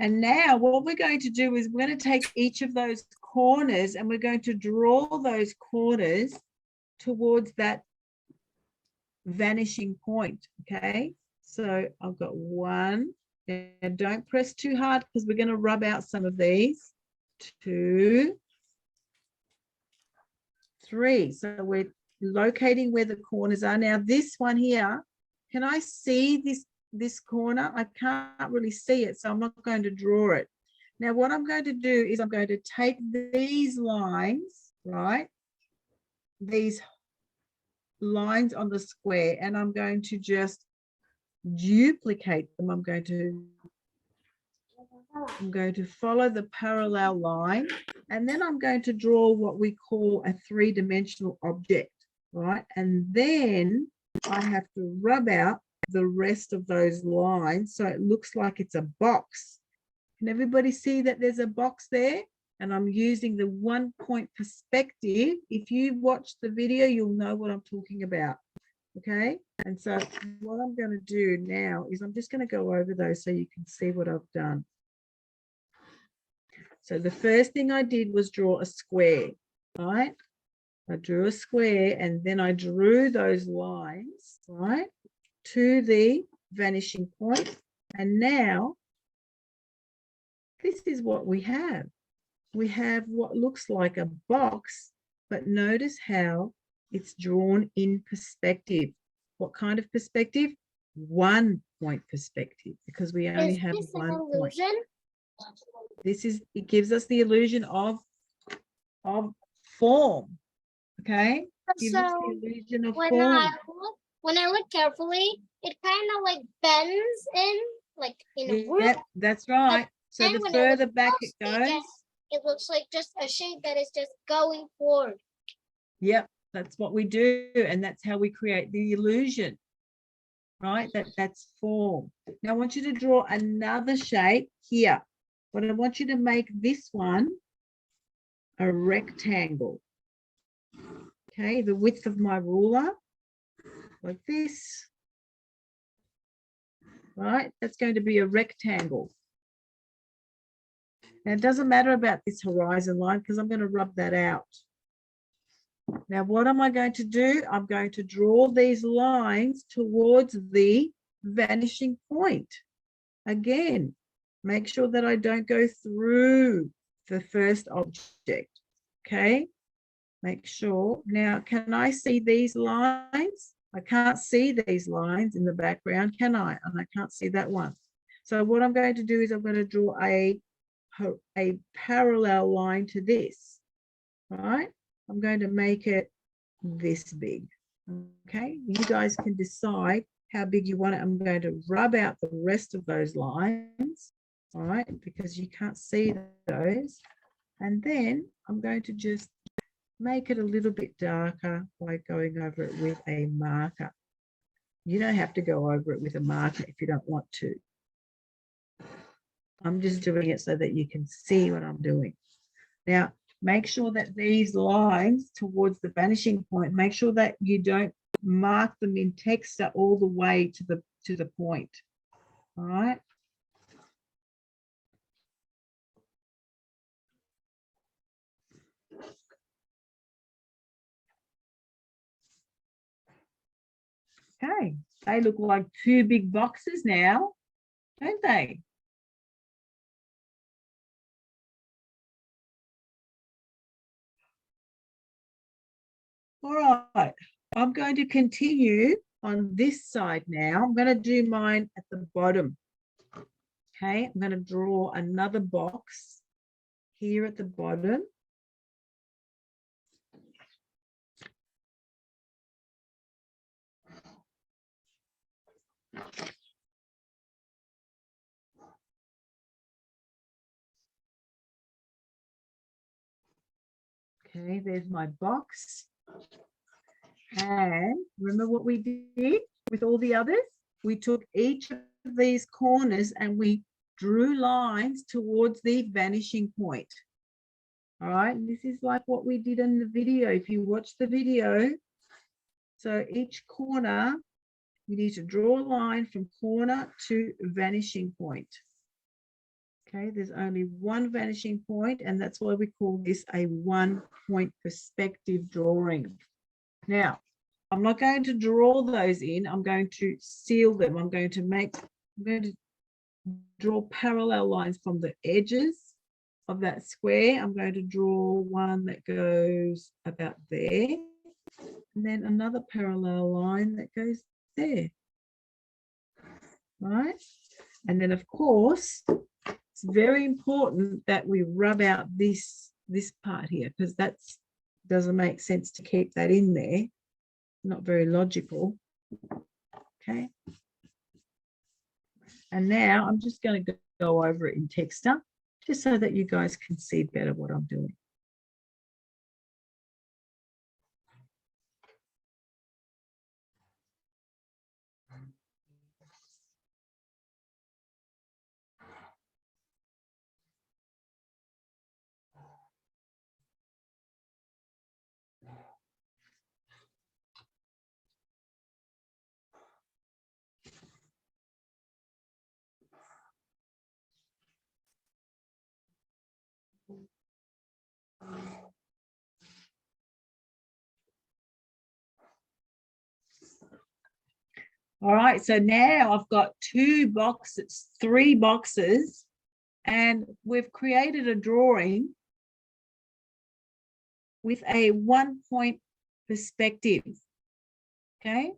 And now what we're going to do is we're going to take each of those corners and we're going to draw those corners towards that vanishing point, okay? So I've got one, and don't press too hard because we're going to rub out some of these. 2, 3. So we're locating where the corners are. Now this one here, can I see this corner? I can't really see it, so I'm not going to draw it. Now what I'm going to do is I'm going to take these lines, right? These lines on the square, and I'm going to just duplicate them. I'm going to follow the parallel line, and then I'm going to draw what we call a 3-dimensional object, right? And then I have to rub out the rest of those lines so it looks like it's a box. Can everybody see that there's a box there? And I'm using the one-point perspective. If you watch the video, you'll know what I'm talking about. Okay, and so what I'm going to do now is I'm just going to go over those so you can see what I've done. So the first thing I did was draw a square. right? I drew a square and then I drew those lines, right, to the vanishing point. And now this is what we have. We have what looks like a box, but notice how it's drawn in perspective. What kind of perspective? 1 point perspective, because we only
Is
have
this an
1 point.
illusion?
It gives us the illusion of form. Okay, gives us
So
the illusion of
when
form.
when I look carefully, it kind of like bends in a group.
Yep, that's right. So
And
the
when I look
further back it
closely again,
goes,
it looks like just a shape that is just going forward.
yep, that's what we do, and that's how we create the illusion, right? That's form. Now I want you to draw another shape here, but I want you to make this one a rectangle. Okay, the width of my ruler, like this, right? That's going to be a rectangle. Now it doesn't matter about this horizon line because I'm going to rub that out. Now, what am I going to do? I'm going to draw these lines towards the vanishing point. Again, make sure that I don't go through the first object, okay? Make sure. Now, can I see these lines? I can't see these lines in the background, can I? And I can't see that one. So what I'm going to do is I'm going to draw a parallel line to this, right? I'm going to make it this big. Okay, you guys can decide how big you want it. I'm going to rub out the rest of those lines, all right, because you can't see those. And then I'm going to just make it a little bit darker by going over it with a marker. You don't have to go over it with a marker if you don't want to. I'm just doing it so that you can see what I'm doing. Now, make sure that these lines towards the vanishing point, make sure that you don't mark them in texture all the way to the point. All right. Okay, they look like 2 big boxes now, don't they? All right, I'm going to continue on this side now. I'm going to do mine at the bottom. Okay, I'm going to draw another box here at the bottom. Okay, there's my box. And remember what we did with all the others? We took each of these corners and we drew lines towards the vanishing point. All right, and this is like what we did in the video. If you watch the video, so each corner, you need to draw a line from corner to vanishing point. Okay, there's only one vanishing point, and that's why we call this a 1 point perspective drawing. Now, I'm not going to draw those in. I'm going to seal them. I'm going to draw parallel lines from the edges of that square. I'm going to draw one that goes about there, and then another parallel line that goes there. Right? And then, of course, it's very important that we rub out this part here, because that doesn't make sense to keep that in there. Not very logical. Okay. And now I'm just going to go over it in texture, just so that you guys can see better what I'm doing. All right, so now I've got 2 boxes, 3 boxes, and we've created a drawing with a 1-point perspective. Okay.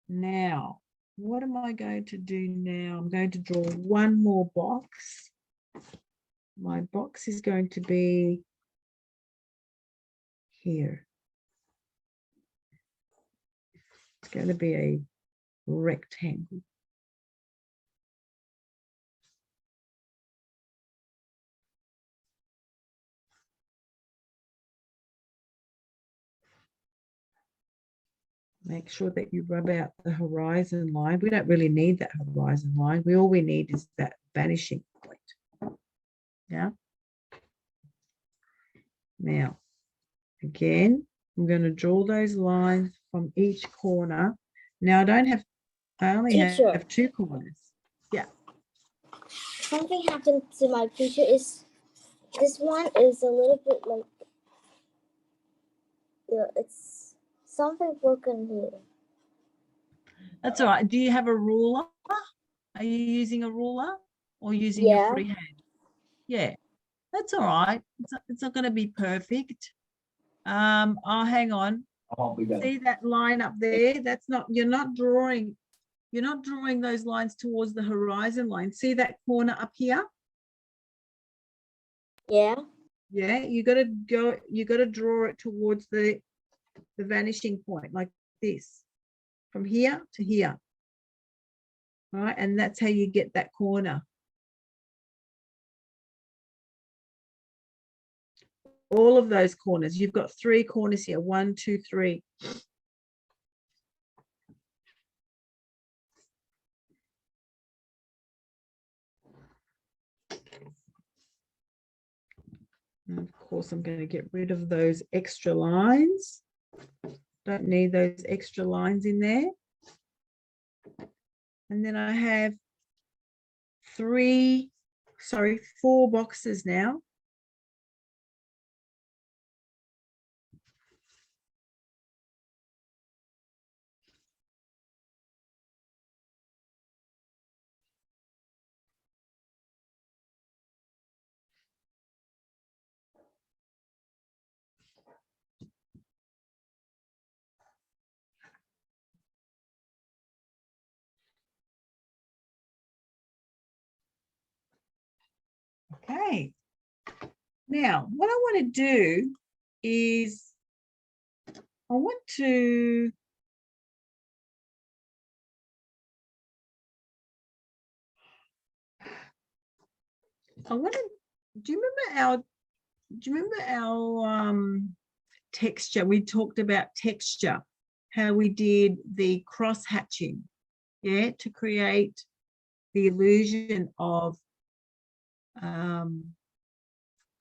Now, what am I going to do now? I'm going to draw 1 more box. My box is going to be here. It's going to be a rectangle. Make sure that you rub out the horizon line. We don't really need that horizon line. All we need is that vanishing point. Yeah. Now, again, I'm going to draw those lines from each corner. Now I only
Teacher.
have 2 corners. Yeah.
Something happened to my picture. Is this one is a little bit like, yeah, it's something broken here.
That's all right. Do you have a ruler? Are you using a ruler or using your
Yeah.
freehand? Yeah, that's all right. It's not going to be perfect. Oh, hang on. See that line up there? That's not, you're not drawing those lines towards the horizon line. See that corner up here?
Yeah.
Yeah, you got to draw it towards the vanishing point like this, from here to here. All right, and that's how you get that corner. All of those corners. You've got 3 corners here. 1, 2, 3. And of course, I'm going to get rid of those extra lines. Don't need those extra lines in there. And then I have 4 boxes now. Okay. Now, what I want to do is I want to do you remember our texture? We talked about texture, how we did the cross hatching, yeah, to create the illusion of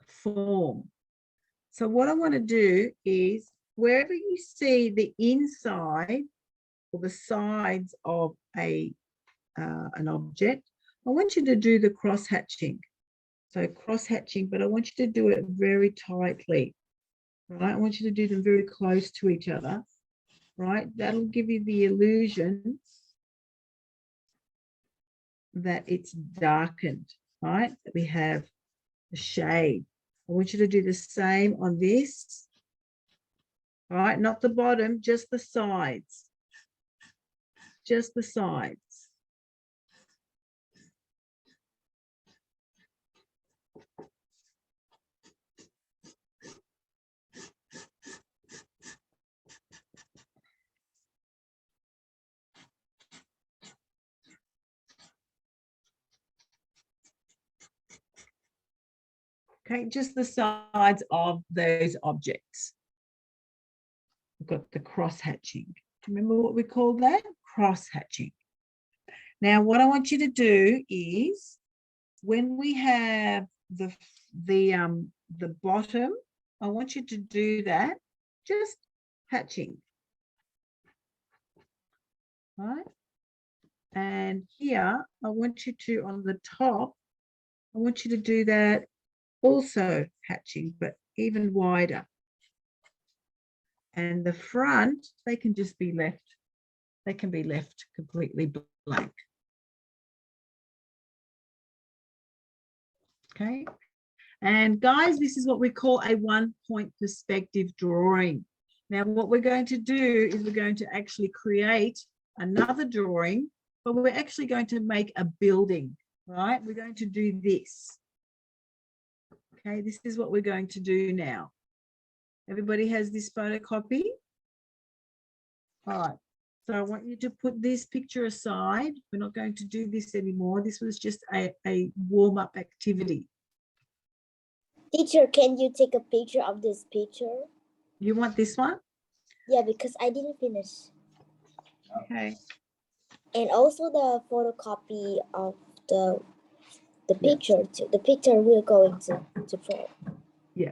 form. So what I want to do is wherever you see the inside or the sides of an object, I want you to do the cross hatching. So cross hatching, but I want you to do it very tightly, right? I want you to do them very close to each other, right? That'll give you the illusion that it's darkened, right? That we have a shade. I want you to do the same on this, all right? Not the bottom, just the sides, just the sides. Okay, just the sides of those objects. We've got the cross hatching. Do you remember what we called that? Cross hatching. Now, what I want you to do is when we have the bottom, I want you to do that, just hatching. Right? And here, I want you to, on the top, I want you to do that also hatching, but even wider. And the front, they can just be left. They can be left completely blank. Okay. And guys, this is what we call a 1-point perspective drawing. Now, what we're going to do is we're going to actually create another drawing, but we're actually going to make a building, right? We're going to do this. Okay, this is what we're going to do now. Everybody has this photocopy? All right, so I want you to put this picture aside. We're not going to do this anymore. This was just a warm-up activity.
Teacher, can you take a picture of this picture?
You want this one?
Yeah, because I didn't finish.
Okay.
And also the photocopy of the
Yeah.
picture too. The picture we're going to draw.
Yeah.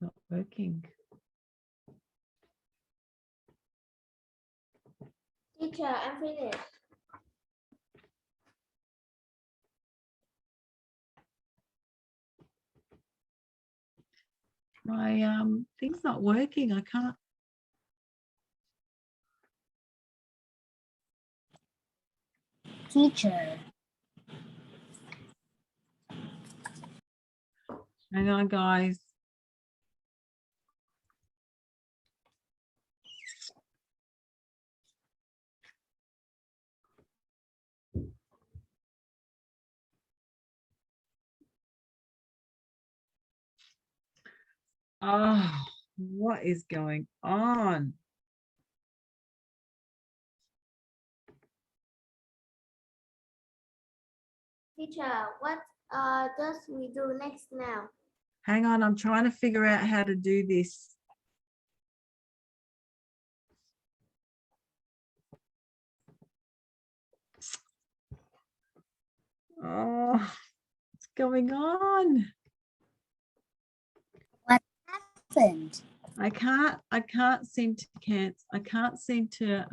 Not working.
Teacher, I'm finished.
My thing's not working. I can't.
Teacher.
Hang on, guys. Oh, what is going on?
Teacher, what does we do next now?
Hang on, I'm trying to figure out how to do this. Oh, what's going on?
Happened.
I can't seem to cancel. I can't seem to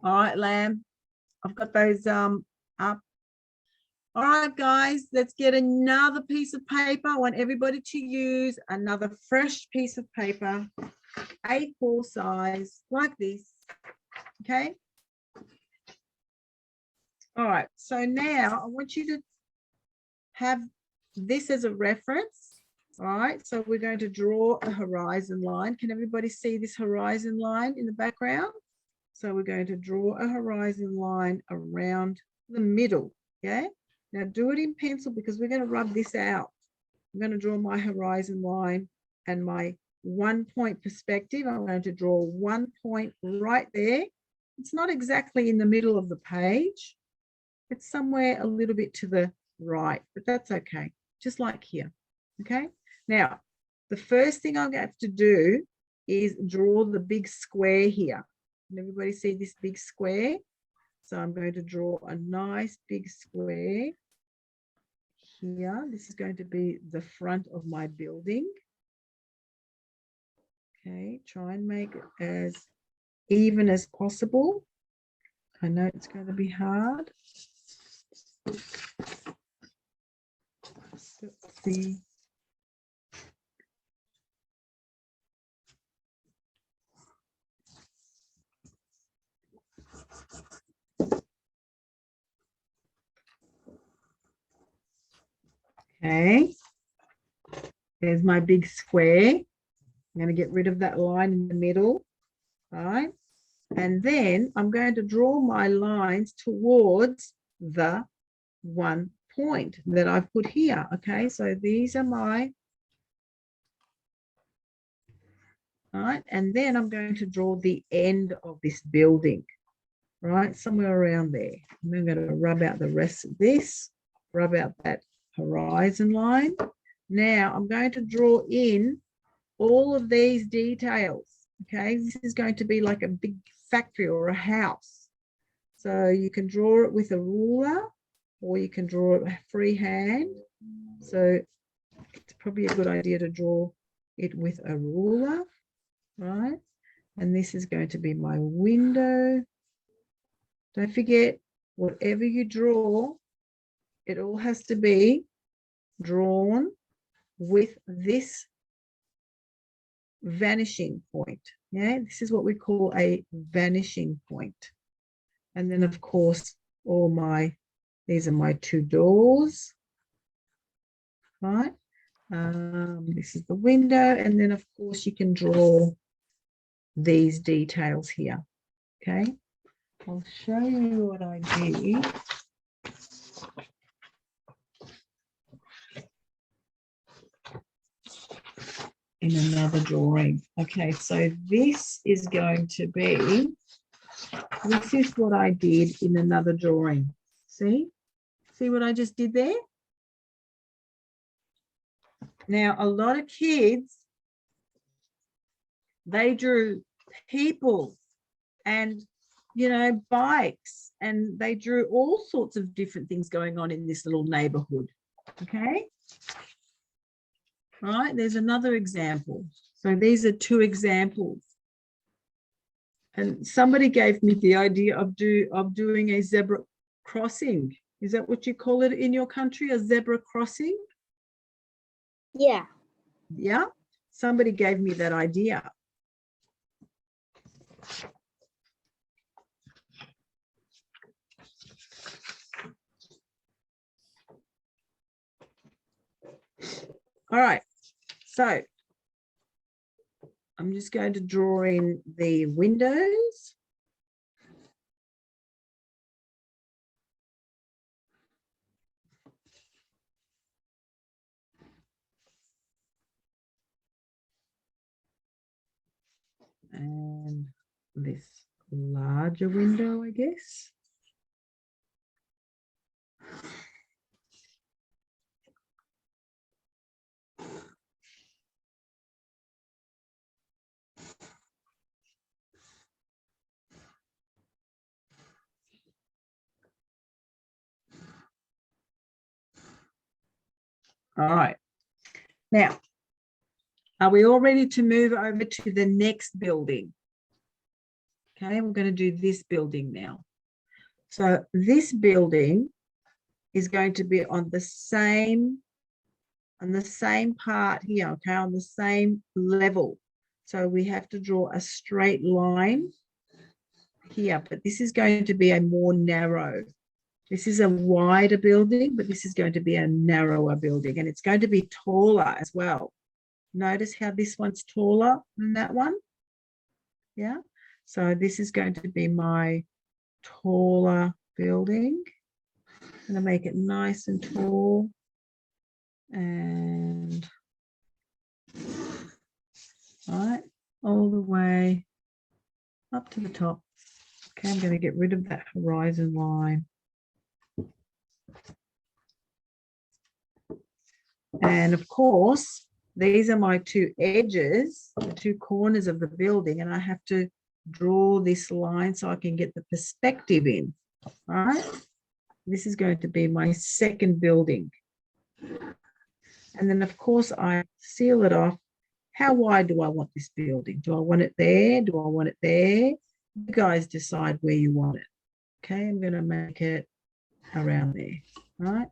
All right, Lamb. I've got those up. All right, guys, let's get another piece of paper. I want everybody to use another fresh piece of paper, A4 size, like this. Okay. All right, so now I want you to have this as a reference. All right, so we're going to draw a horizon line. Can everybody see this horizon line in the background? So we're going to draw a horizon line around the middle. Okay. Now do it in pencil because we're going to rub this out. I'm going to draw my horizon line and my 1-point perspective. I'm going to draw 1 point right there. It's not exactly in the middle of the page. It's somewhere a little bit to the right, but that's okay. Just like here, okay? Now, the first thing I'm going to have to do is draw the big square here. Can everybody see this big square? So I'm going to draw a nice big square here. This is going to be the front of my building. Okay, try and make it as even as possible. I know it's going to be hard. Let's see. Okay, there's my big square. I'm going to get rid of that line in the middle, right? And then I'm going to draw my lines towards the 1 point that I've put here. Okay, so these are my, right? And then I'm going to draw the end of this building, right? Somewhere around there. And I'm going to rub out the rest of this, rub out that horizon line. Now I'm going to draw in all of these details. Okay, this is going to be like a big factory or a house. So you can draw it with a ruler or you can draw it freehand. So it's probably a good idea to draw it with a ruler, right? And this is going to be my window. Don't forget, whatever you draw, it all has to be drawn with this vanishing point. Yeah, this is what we call a vanishing point. And then of course, these are my 2 doors, right? This is the window. And then of course you can draw these details here. Okay, I'll show you what I did. In another drawing. Okay, so this is going to be, this is what I did in another drawing. See what I just did there? Now, a lot of kids, they drew people and, you know, bikes, and they drew all sorts of different things going on in this little neighborhood. Okay. Right, there's another example. So these are 2 examples. And somebody gave me the idea of doing a zebra crossing. Is that what you call it in your country, a zebra crossing?
Yeah.
Yeah, somebody gave me that idea. All right, so I'm just going to draw in the windows. And this larger window, I guess. All right. Now, are we all ready to move over to the next building? Okay, we're going to do this building now. So this building is going to be on the same part here, okay, on the same level. So we have to draw a straight line here, but this is going to be a more narrow. This is a wider building, but this is going to be a narrower building, and it's going to be taller as well. Notice how this one's taller than that one. Yeah, so this is going to be my taller building. I'm going to make it nice and tall, and right all the way up to the top. Okay, I'm going to get rid of that horizon line. And of course, these are my two edges, the two corners of the building, and I have to draw this line so I can get the perspective in. All right. This is going to be my second building. And then, of course, I seal it off. How wide do I want this building? Do I want it there? Do I want it there? You guys decide where you want it. Okay, I'm going to make it around there. All right.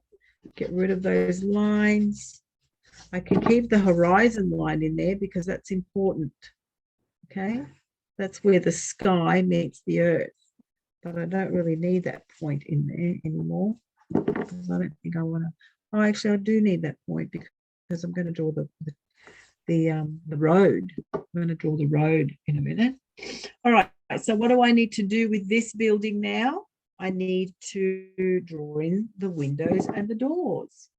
Get rid of those lines. I can keep the horizon line in there because that's important. Okay, that's where the sky meets the earth. But I don't really need that point in there anymore because I don't think I want to. Oh, actually, I do need that point because I'm going to draw the road. I'm going to draw the road in a minute. All right. So what do I need to do with this building now? I need to draw in the windows and the doors.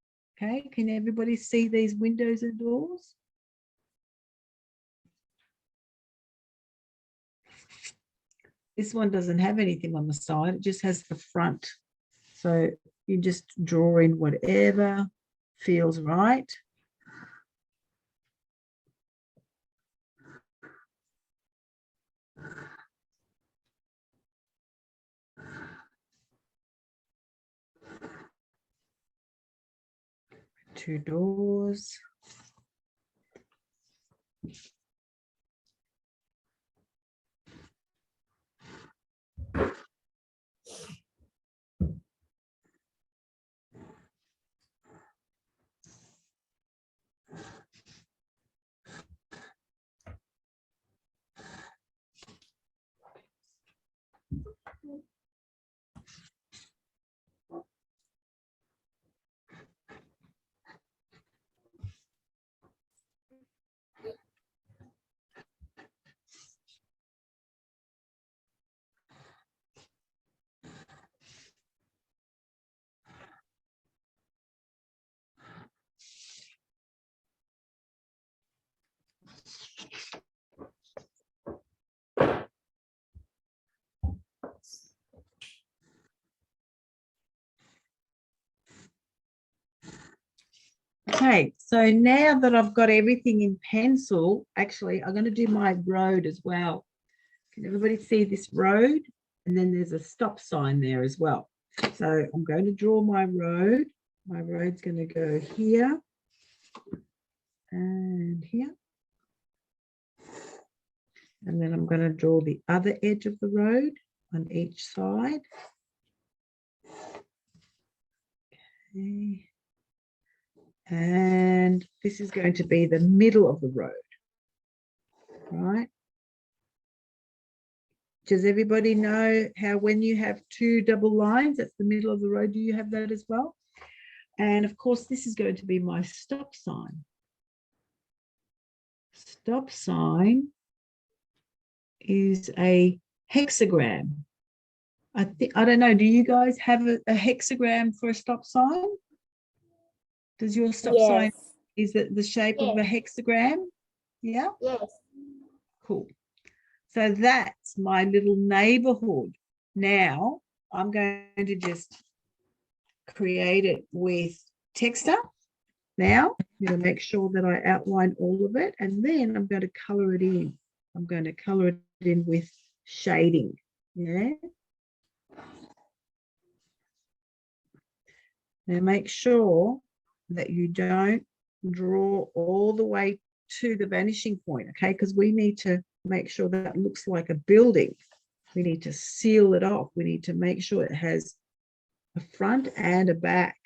Okay. Can everybody see these windows and doors? This one doesn't have anything on the side. It just has the front. So you just draw in whatever feels right. Two doors. Okay, so now that I've got everything in pencil, actually, I'm going to do my road as well. Can everybody see this road? And then there's a stop sign there as well. So I'm going to draw my road. My road's going to go here and here. And then I'm going to draw the other edge of the road on each side. Okay. And this is going to be the middle of the road, right? Does everybody know how when you have two double lines, that's the middle of the road, do you have that as well? And of course, this is going to be my stop sign. Stop sign is a hexagram. I don't know, do you guys have a hexagram for a stop sign? Does your stop sign, is it the shape of a hexagram? Yeah?
Yes.
Cool. So that's my little neighborhood. Now I'm going to just create it with texture. Now I'm going to make sure that I outline all of it, and then I'm going to color it in. I'm going to color it in with shading. Yeah. Now make sure that you don't draw all the way to the vanishing point, okay? Because we need to make sure that looks like a building. We need to seal it off. We need to make sure it has a front and a back.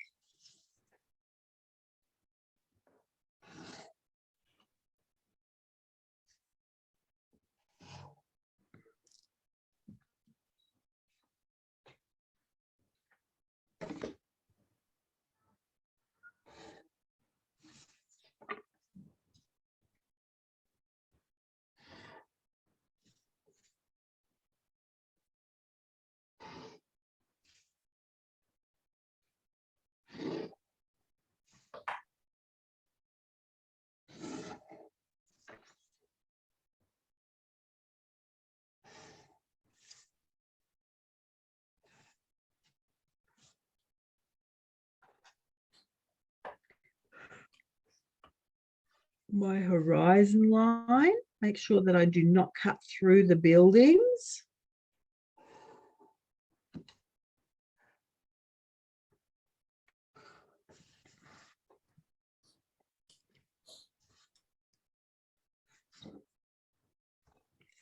my horizon line. Make sure that I do not cut through the buildings.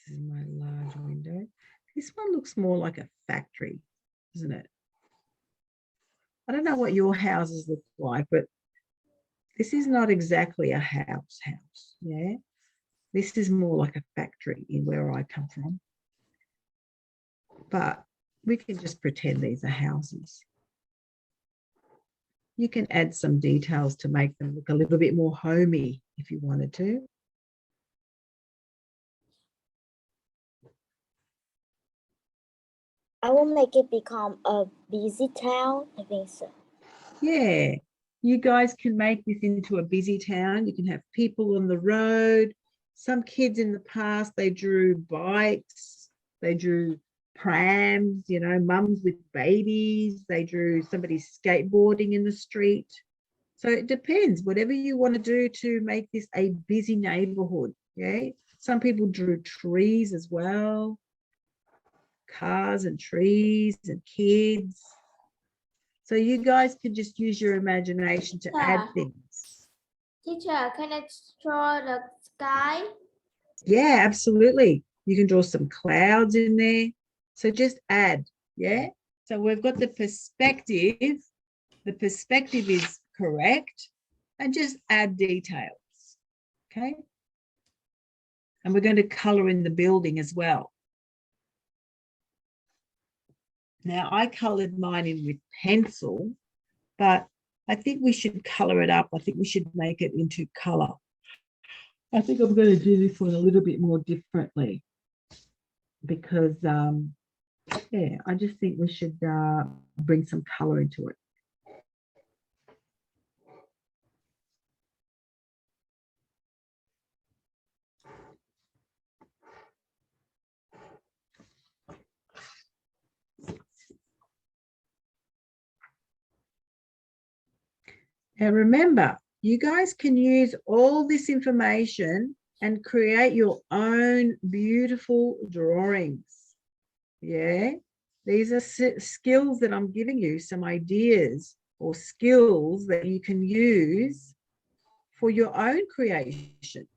This is my large window. This one looks more like a factory, doesn't it? I don't know what your houses look like, but this is not exactly a house, yeah? This is more like a factory in where I come from. But we can just pretend these are houses. You can add some details to make them look a little bit more homey if you wanted to.
I will make it become a busy town. I think so.
Yeah, you guys can make this into a busy town. You can have people on the road. Some kids in the past, they drew bikes, they drew prams, you know, mums with babies. They drew somebody skateboarding in the street. So it depends, whatever you want to do to make this a busy neighborhood. Yeah, some people drew trees as well, cars and trees and kids. So you guys can just use your imagination to add
Yeah.
things.
Teacher, can I draw the sky?
Yeah, absolutely. You can draw some clouds in there. So just add, yeah? So we've got the perspective. The perspective is correct. And just add details, okay? And we're going to colour in the building as well. Now, I coloured mine in with pencil, but I think we should colour it up. I think we should make it into colour. I think I'm going to do this one a little bit more differently because, yeah, I just think we should bring some colour into it. And remember, you guys can use all this information and create your own beautiful drawings. Yeah, these are skills that I'm giving you, some ideas or skills that you can use for your own creations.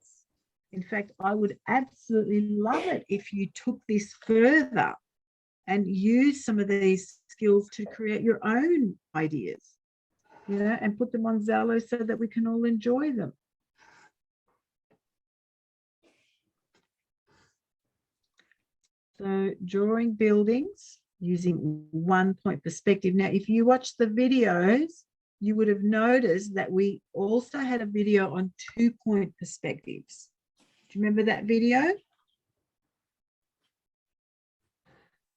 In fact, I would absolutely love it if you took this further and use some of these skills to create your own ideas, you know, and put them on Zello so that we can all enjoy them. So drawing buildings using 1 point perspective. Now, if you watch the videos, you would have noticed that we also had a video on 2 point perspectives. Do you remember that video?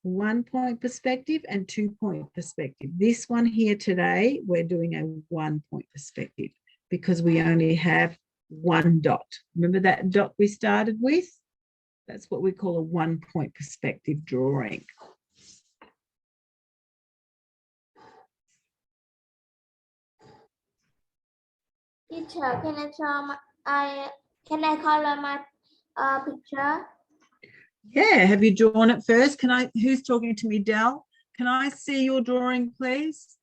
1 point perspective and 2 point perspective. This one here today, we're doing a 1 point perspective because we only have one dot. Remember that dot we started with? That's what we call a 1 point perspective drawing.
Teacher, can I draw can I color my picture?
Yeah, have you drawn it first? Who's talking to me, Del? Can I see your drawing, please?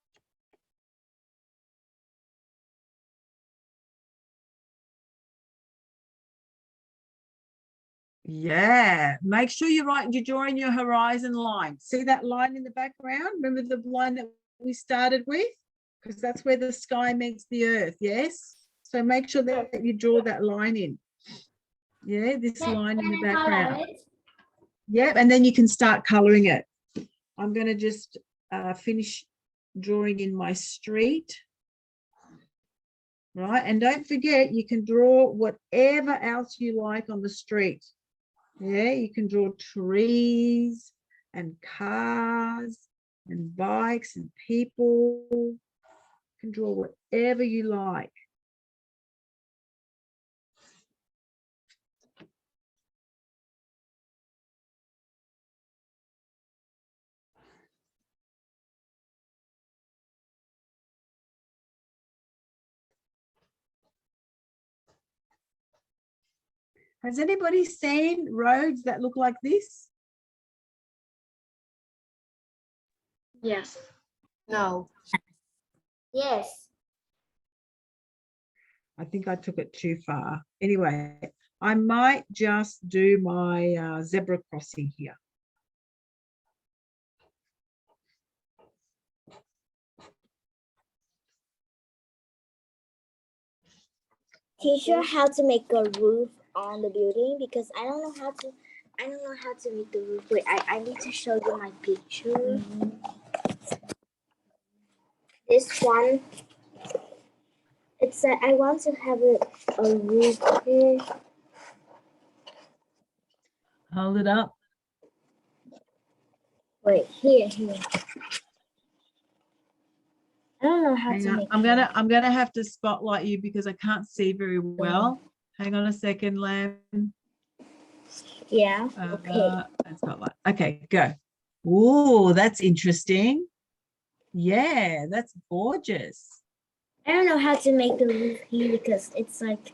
Yeah, make sure you're drawing your horizon line. See that line in the background? Remember the line that we started with? Because that's where the sky meets the earth, yes? So make sure that you draw that line in. Yeah, this line in the background. Yeah, and then you can start colouring it. I'm going to just finish drawing in my street. Right, and don't forget, you can draw whatever else you like on the street. Yeah, you can draw trees and cars and bikes and people. You can draw whatever you like. Has anybody seen roads that look like this?
Yes. No.
Yes.
I think I took it too far. Anyway, I might just do my zebra crossing here.
Teacher, how to make a roof on the building because I don't know how to. I don't know how to make the roof. Wait, I need to show you my picture. This one. It's I want to have a roof here.
Hold it up.
Wait, here. I don't know how
Hang
to
on.
make.
I'm gonna have to spotlight you because I can't see very well. Hang on a second, Lamb.
Yeah. Okay.
And spotlight. Okay, go. Ooh, that's interesting. Yeah, that's gorgeous.
I don't know how to make the roof here because it's like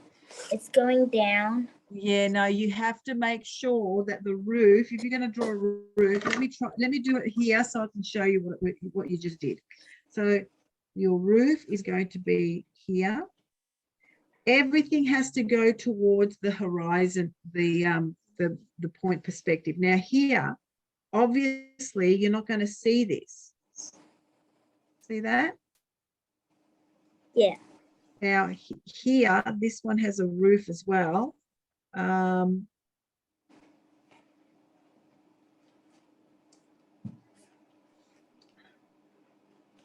it's going down.
Yeah, no, you have to make sure that the roof, if you're going to draw a roof, let me do it here so I can show you what you just did. So your roof is going to be here. Everything has to go towards the horizon, the point perspective. Now here, obviously, you're not going to see this. See that?
Yeah.
Now here, this one has a roof as well.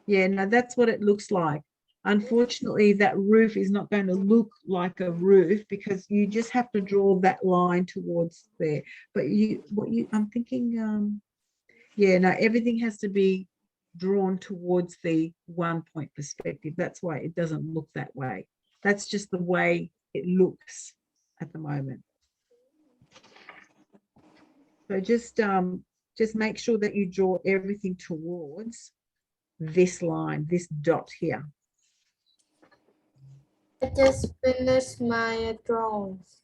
Yeah, no, that's what it looks like. Unfortunately, that roof is not going to look like a roof because you just have to draw that line towards there. But I'm thinking, yeah, no, everything has to be drawn towards the 1 point perspective. That's why it doesn't look that way. That's just the way it looks at the moment. So just make sure that you draw everything towards this line, this dot here.
I just finished my drawings.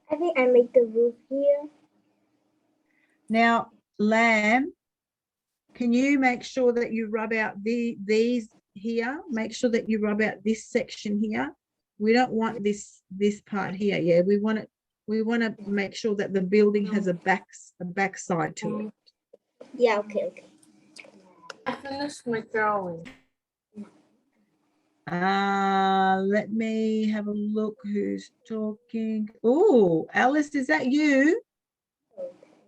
I think I make the roof here.
Now, Lamb, can you make sure that you rub out these here? Make sure that you rub out this section here. We don't want this part here. Yeah, we want to make sure that the building has a back side to it.
Yeah. Okay.
I finished my drawing.
Let me have a look who's talking. Oh, Alice, is that you?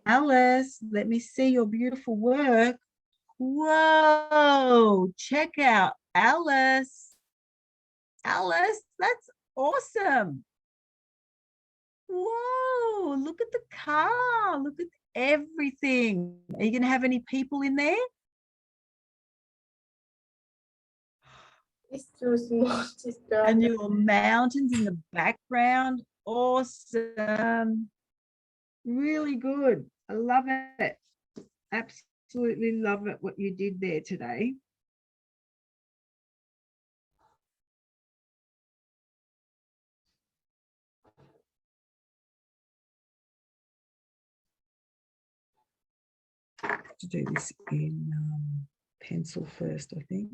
Alice, let me see your beautiful work. Whoa, check out Alice. Alice, that's awesome. Whoa, look at the car. Look at everything. Are you going to have any people in there?
It's too small, sister.
And your mountains in the background. Awesome. Really good. I love it. Absolutely love it what you did there today. To do this in pencil first, I think.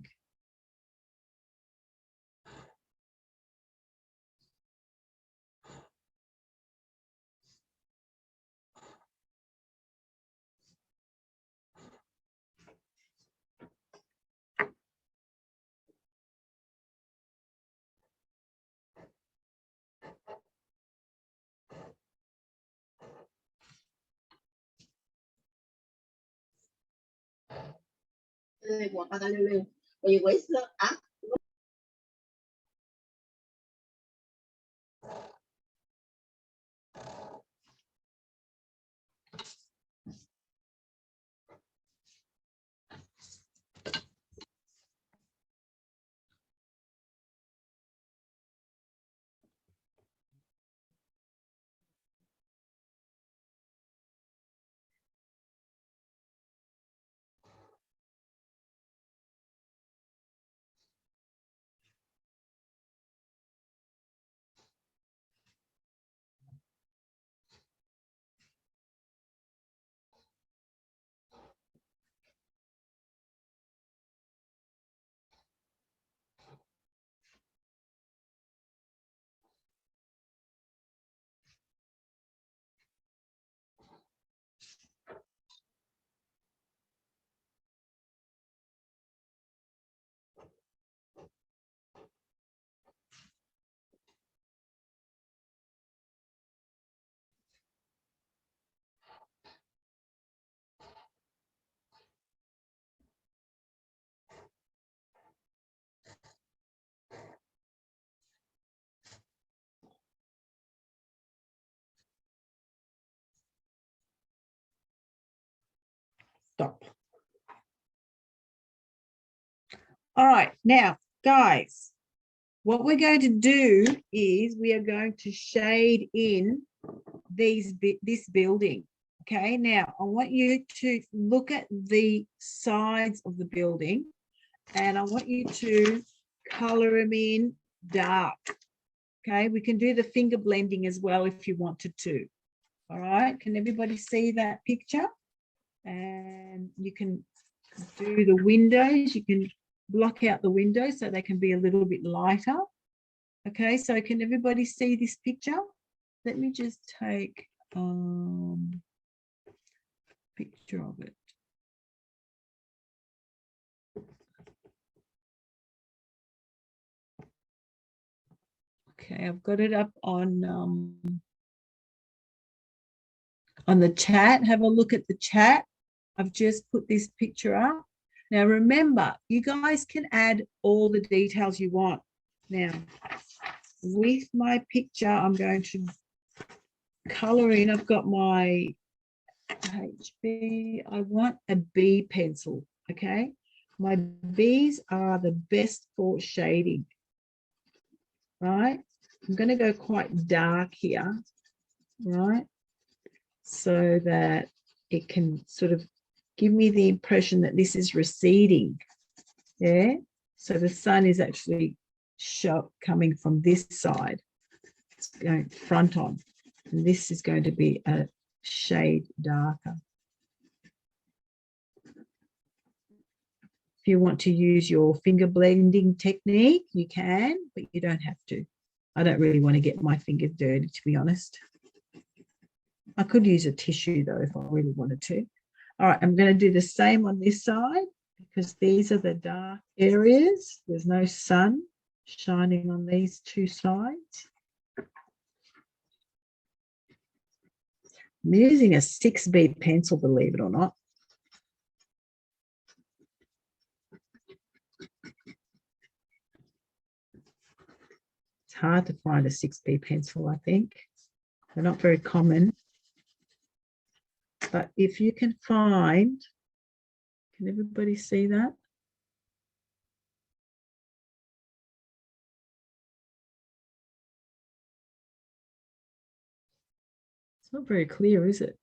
Stop. All right, now, guys, what we're going to do is we are going to shade in this building. Okay, now I want you to look at the sides of the building and I want you to color them in dark. Okay, we can do the finger blending as well if you wanted to. All right, can everybody see that picture? And you can do the windows, you can block out the windows so they can be a little bit lighter. Okay, so can everybody see this picture? Let me just take a picture of it. Okay, I've got it up on the chat. Have a look at the chat. I've just put this picture up. Now remember, you guys can add all the details you want. Now, with my picture, I'm going to color in. I've got my HB. I want a B pencil, okay? My Bs are the best for shading, right? I'm going to go quite dark here, right? So that it can sort of give me the impression that this is receding, yeah? So the sun is actually coming from this side. It's going front on, and this is going to be a shade darker. If you want to use your finger blending technique, you can, but you don't have to. I don't really want to get my fingers dirty, to be honest. I could use a tissue though if I really wanted to. All right, I'm going to do the same on this side because these are the dark areas. There's no sun shining on these two sides. I'm using a 6B pencil, believe it or not. It's hard to find a 6B pencil, I think. They're not very common. But if you can find, can everybody see that? It's not very clear, is it?